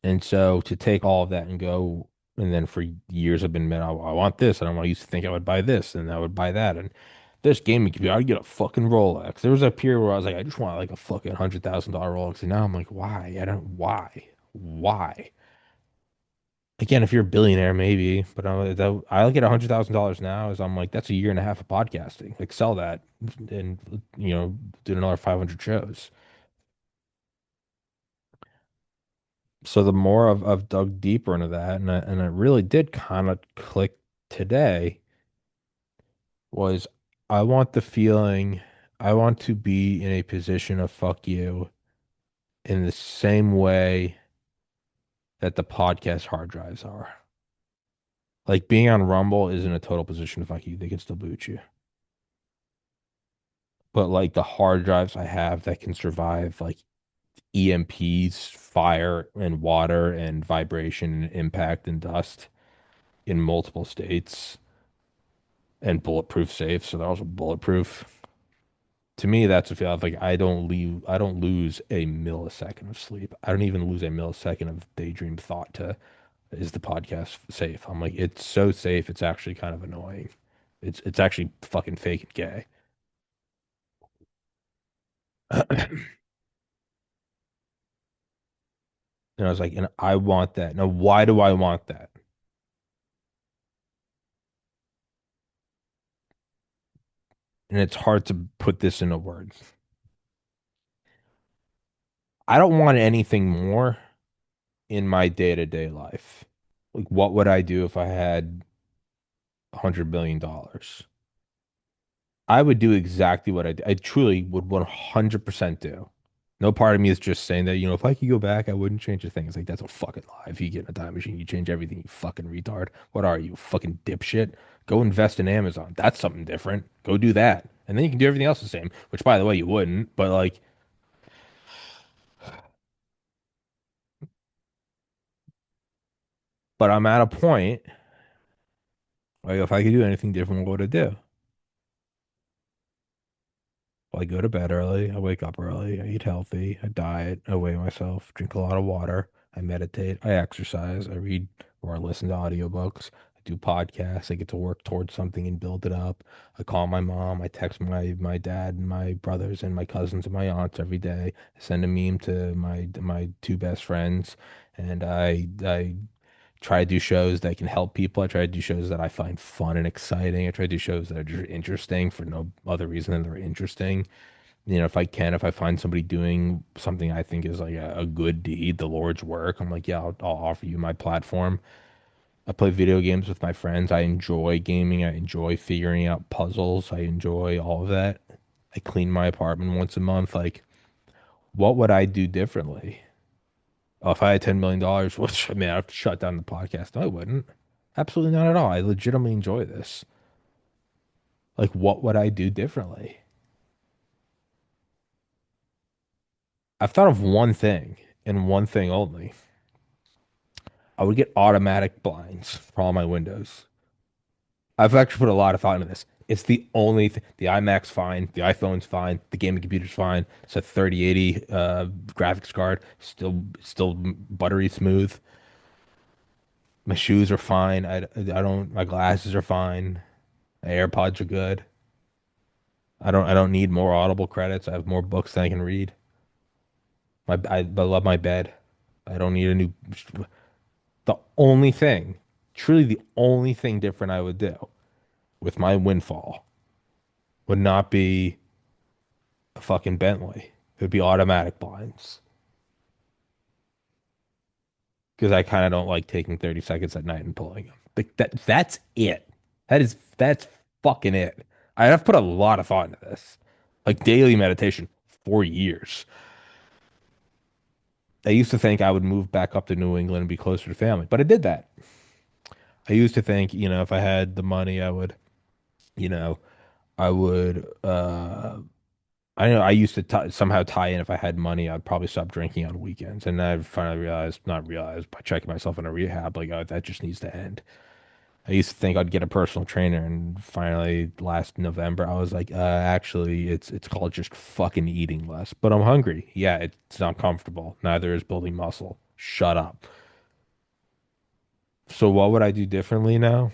And so to take all of that and go, and then for years I've been, man, I want this, and I used to think I would buy this, and I would buy that, and this gaming computer, I'd get a fucking Rolex. There was a period where I was like, I just want like a fucking $100,000 Rolex, and now I'm like, why? I don't, why? Again, if you're a billionaire, maybe, but I look at $100,000 now as I'm like, that's a year and a half of podcasting. Like, sell that and, do another 500 shows. So the more I've dug deeper into that, and it really did kind of click today, was I want the feeling, I want to be in a position of fuck you in the same way that the podcast hard drives are. Like being on Rumble isn't a total position of fuck you. They can still boot you. But like the hard drives I have that can survive like EMPs, fire and water and vibration and impact and dust in multiple states and bulletproof safe, so they're also bulletproof. To me, that's a feel of like I don't lose a millisecond of sleep. I don't even lose a millisecond of daydream thought to is the podcast safe? I'm like, it's so safe, it's actually kind of annoying. It's actually fucking fake and gay. And I was like, and I want that. Now, why do I want that? And it's hard to put this into words. I don't want anything more in my day-to-day life. Like, what would I do if I had $100 billion? I would do exactly what I truly would 100% do. No part of me is just saying that, if I could go back, I wouldn't change a thing. It's like, that's a fucking lie. If you get in a time machine, you change everything, you fucking retard. What are you, fucking dipshit? Go invest in Amazon. That's something different. Go do that. And then you can do everything else the same, which, by the way, you wouldn't. But, like, but I'm at a point, like, if I could do anything different, what would I do? Well, I go to bed early. I wake up early. I eat healthy. I diet. I weigh myself. Drink a lot of water. I meditate. I exercise. I read or I listen to audiobooks. I do podcasts. I get to work towards something and build it up. I call my mom. I text my dad and my brothers and my cousins and my aunts every day. I send a meme to my two best friends, and I try to do shows that can help people. I try to do shows that I find fun and exciting. I try to do shows that are just interesting for no other reason than they're interesting. If I find somebody doing something I think is like a good deed, the Lord's work, I'm like, yeah, I'll offer you my platform. I play video games with my friends. I enjoy gaming. I enjoy figuring out puzzles. I enjoy all of that. I clean my apartment once a month. Like, what would I do differently? Oh, if I had $10 million, which I mean, I'd shut down the podcast. No, I wouldn't. Absolutely not at all. I legitimately enjoy this. Like, what would I do differently? I've thought of one thing and one thing only. I would get automatic blinds for all my windows. I've actually put a lot of thought into this. It's the only th the iMac's fine, the iPhone's fine, the gaming computer's fine. It's a 3080 graphics card, still buttery smooth. My shoes are fine. I don't my glasses are fine. My AirPods are good. I don't need more Audible credits. I have more books than I can read. I love my bed. I don't need a new. The only thing, truly the only thing different I would do with my windfall would not be a fucking Bentley. It would be automatic blinds because I kind of don't like taking 30 seconds at night and pulling them. Like that's it. That's fucking it. I have put a lot of thought into this. Like daily meditation for years. I used to think I would move back up to New England and be closer to family, but I did that. I used to think, if I had the money, you know, I would I know I used to t somehow tie in if I had money, I'd probably stop drinking on weekends. And I finally realized, not realized, by checking myself in a rehab, like, oh, that just needs to end. I used to think I'd get a personal trainer, and finally last November, I was like, actually, it's called just fucking eating less. But I'm hungry. Yeah, it's not comfortable. Neither is building muscle. Shut up. So what would I do differently now?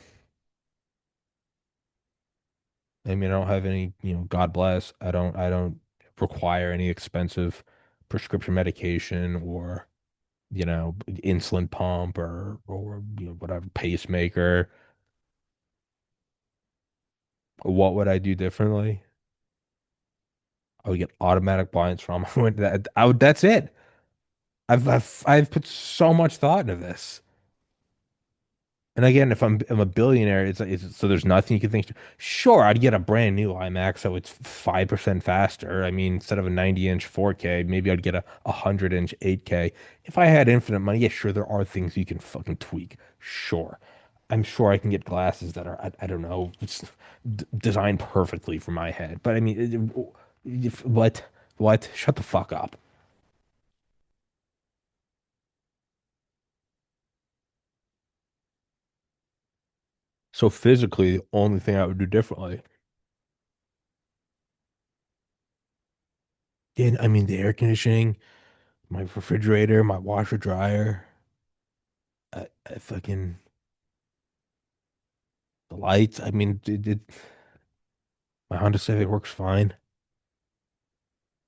I mean, I don't have any, God bless. I don't require any expensive prescription medication or, insulin pump or whatever pacemaker. What would I do differently? I would get automatic blinds from that. That's it. I've put so much thought into this. And again, if I'm a billionaire, so there's nothing you can think. Sure, I'd get a brand new iMac, so it's 5% faster. I mean, instead of a 90-inch 4K, maybe I'd get a 100-inch 8K. If I had infinite money, yeah, sure, there are things you can fucking tweak. Sure, I'm sure I can get glasses that are I don't know, d designed perfectly for my head. But I mean, what? Shut the fuck up. So physically, the only thing I would do differently. Yeah, I mean, the air conditioning. My refrigerator, my washer dryer, I fucking the lights. I mean, my Honda Civic works fine.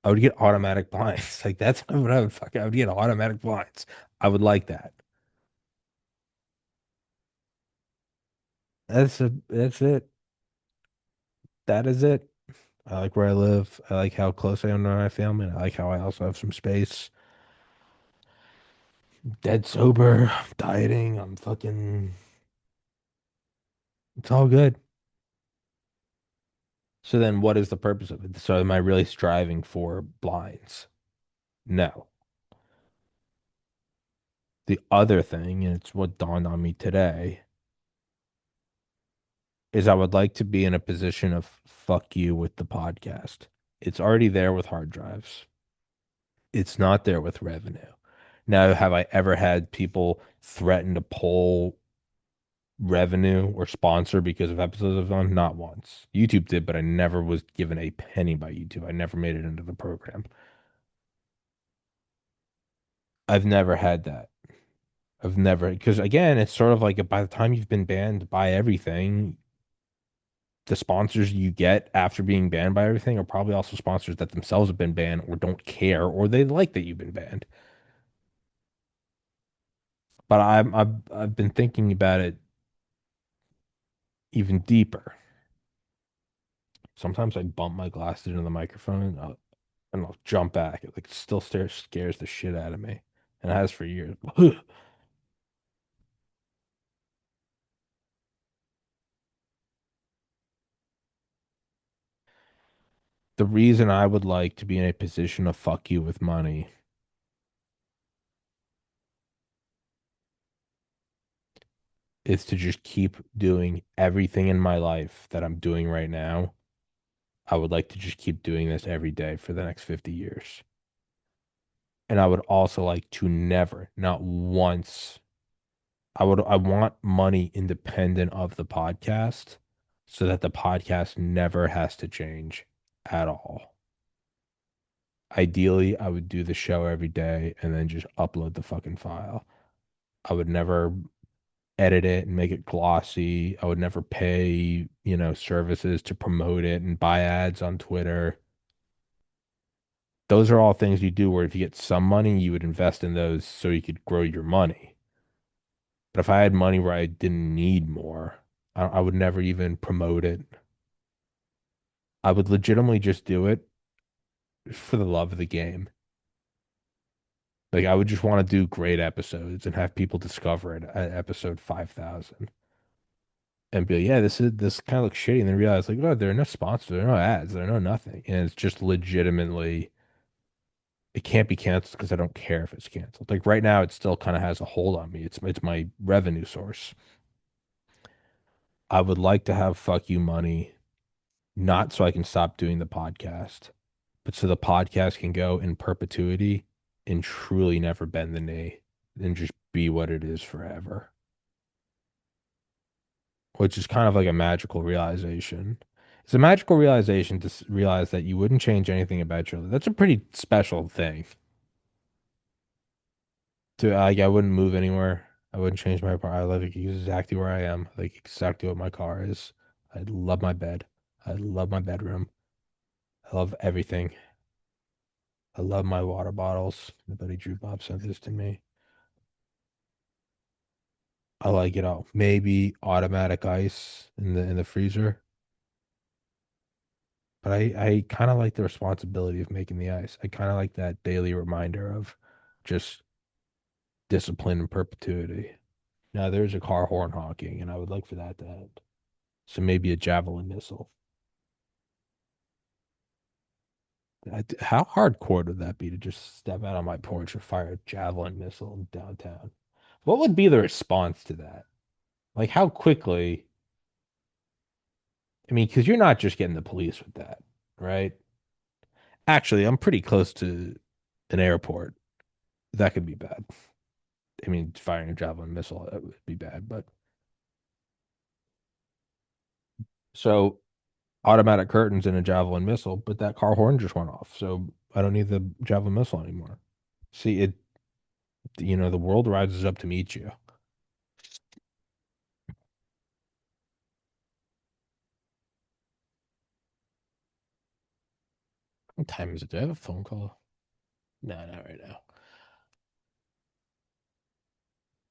I would get automatic blinds. Like that's what I would I would get automatic blinds. I would like that. That's it. That is it. I like where I live. I like how close I am to my family. And I like how I also have some space. Dead sober, dieting. I'm fucking. It's all good. So then, what is the purpose of it? So am I really striving for blinds? No. The other thing, and it's what dawned on me today, is I would like to be in a position of fuck you with the podcast. It's already there with hard drives. It's not there with revenue. Now, have I ever had people threaten to pull revenue or sponsor because of episodes I've done? Not once. YouTube did, but I never was given a penny by YouTube. I never made it into the program. I've never had that. I've never, because again, it's sort of like by the time you've been banned by everything, the sponsors you get after being banned by everything are probably also sponsors that themselves have been banned or don't care or they like that you've been banned. But I've been thinking about it even deeper. Sometimes I bump my glasses into the microphone and I'll jump back. It like still scares the shit out of me, and it has for years. The reason I would like to be in a position of fuck you with money is to just keep doing everything in my life that I'm doing right now. I would like to just keep doing this every day for the next 50 years. And I would also like to never, not once, I want money independent of the podcast. so that the podcast never has to change at all. Ideally, I would do the show every day and then just upload the fucking file. I would never edit it and make it glossy. I would never pay, services to promote it and buy ads on Twitter. Those are all things you do where if you get some money, you would invest in those so you could grow your money. But if I had money where I didn't need more, I would never even promote it. I would legitimately just do it for the love of the game. Like I would just want to do great episodes and have people discover it at episode 5,000 and be like, yeah, this kind of looks shitty, and then realize like, oh, there are no sponsors, there are no ads, there are no nothing, and it's just legitimately it can't be canceled because I don't care if it's canceled. Like right now, it still kind of has a hold on me. It's my revenue source. I would like to have fuck you money, not so I can stop doing the podcast, but so the podcast can go in perpetuity and truly never bend the knee and just be what it is forever, which is kind of like a magical realization. It's a magical realization to realize that you wouldn't change anything about your life. That's a pretty special thing. To like, I wouldn't move anywhere. I wouldn't change my apartment. I live exactly where I am, like exactly what my car is. I love my bed. I love my bedroom. I love everything. I love my water bottles. My buddy Drew Bob sent this to me. I like it all. Maybe automatic ice in the freezer. But I kind of like the responsibility of making the ice. I kind of like that daily reminder of just discipline and perpetuity. Now there's a car horn honking, and I would like for that to end. So maybe a javelin missile. How hardcore would that be to just step out on my porch and fire a javelin missile in downtown? What would be the response to that? Like how quickly? I mean, because you're not just getting the police with that, right? Actually, I'm pretty close to an airport. That could be bad. I mean, firing a javelin missile, that would be bad. But so automatic curtains and a javelin missile, but that car horn just went off. So I don't need the javelin missile anymore. See, the world rises up to meet you. What time is it? Do I have a phone call? No, not right now.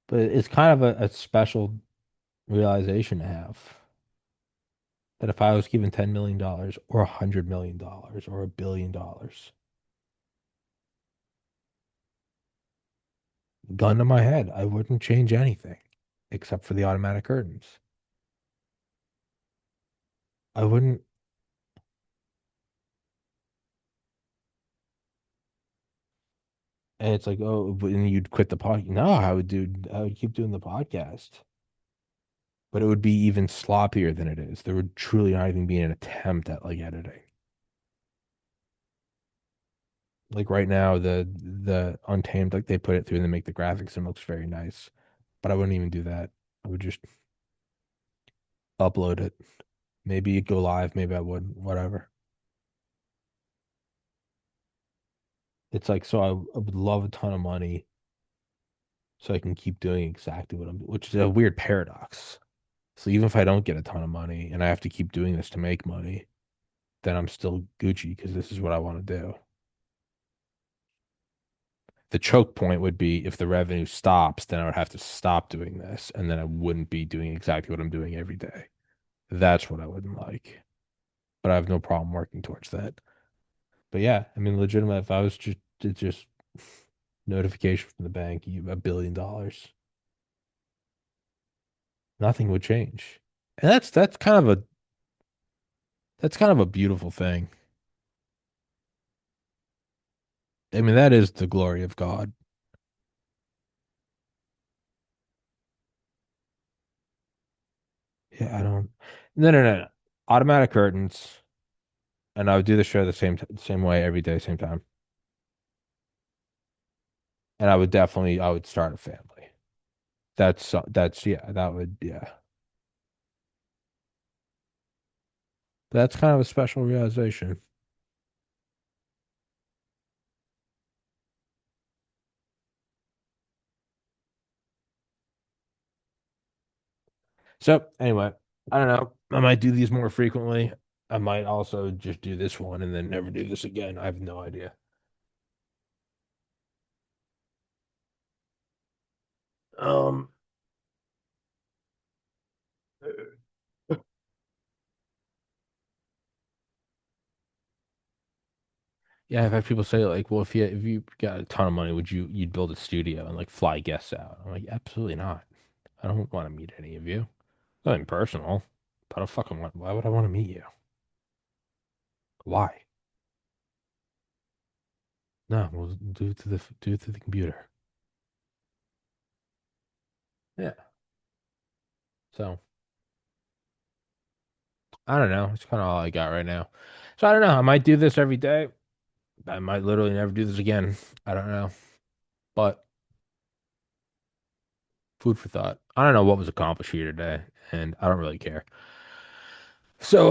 But it's kind of a special realization to have that if I was given $10 million or $100 million or $1 billion, gun to my head, I wouldn't change anything except for the automatic curtains. I wouldn't, and it's like, oh, but then you'd quit the podcast. No, I would keep doing the podcast, but it would be even sloppier than it is. There would truly not even be an attempt at like editing. Like right now, the Untamed, like they put it through and they make the graphics and it looks very nice. But I wouldn't even do that. I would just upload it. Maybe it'd go live, maybe I wouldn't, whatever. It's like so I would love a ton of money so I can keep doing exactly what I'm doing, which is a weird paradox. So even if I don't get a ton of money and I have to keep doing this to make money, then I'm still Gucci because this is what I want to do. The choke point would be if the revenue stops, then I would have to stop doing this, and then I wouldn't be doing exactly what I'm doing every day. That's what I wouldn't like. But I have no problem working towards that. But yeah, I mean, legitimate. If I was just notification from the bank, you $1 billion, nothing would change. And that's kind of a beautiful thing. I mean, that is the glory of God. Yeah, I don't. No, no, no, no. Automatic curtains, and I would do the show the same way every day, same time. And I would start a family. That's yeah, that would yeah. That's kind of a special realization. So anyway, I don't know. I might do these more frequently. I might also just do this one and then never do this again. I have no idea. Um, yeah, I've had people say like, well, if you got a ton of money, you'd build a studio and like fly guests out? I'm like, absolutely not. I don't want to meet any of you. Nothing personal, but I don't fucking want. Why would I want to meet you? Why? No, we'll do it to the computer. Yeah. So I don't know. It's kind of all I got right now. So I don't know. I might do this every day. I might literally never do this again. I don't know. But food for thought. I don't know what was accomplished here today, and I don't really care. So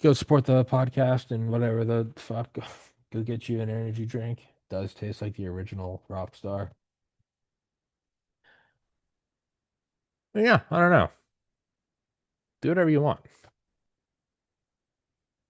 go support the podcast and whatever the fuck. Go get you an energy drink. Does taste like the original Rockstar. But yeah, I don't know. Do whatever you want.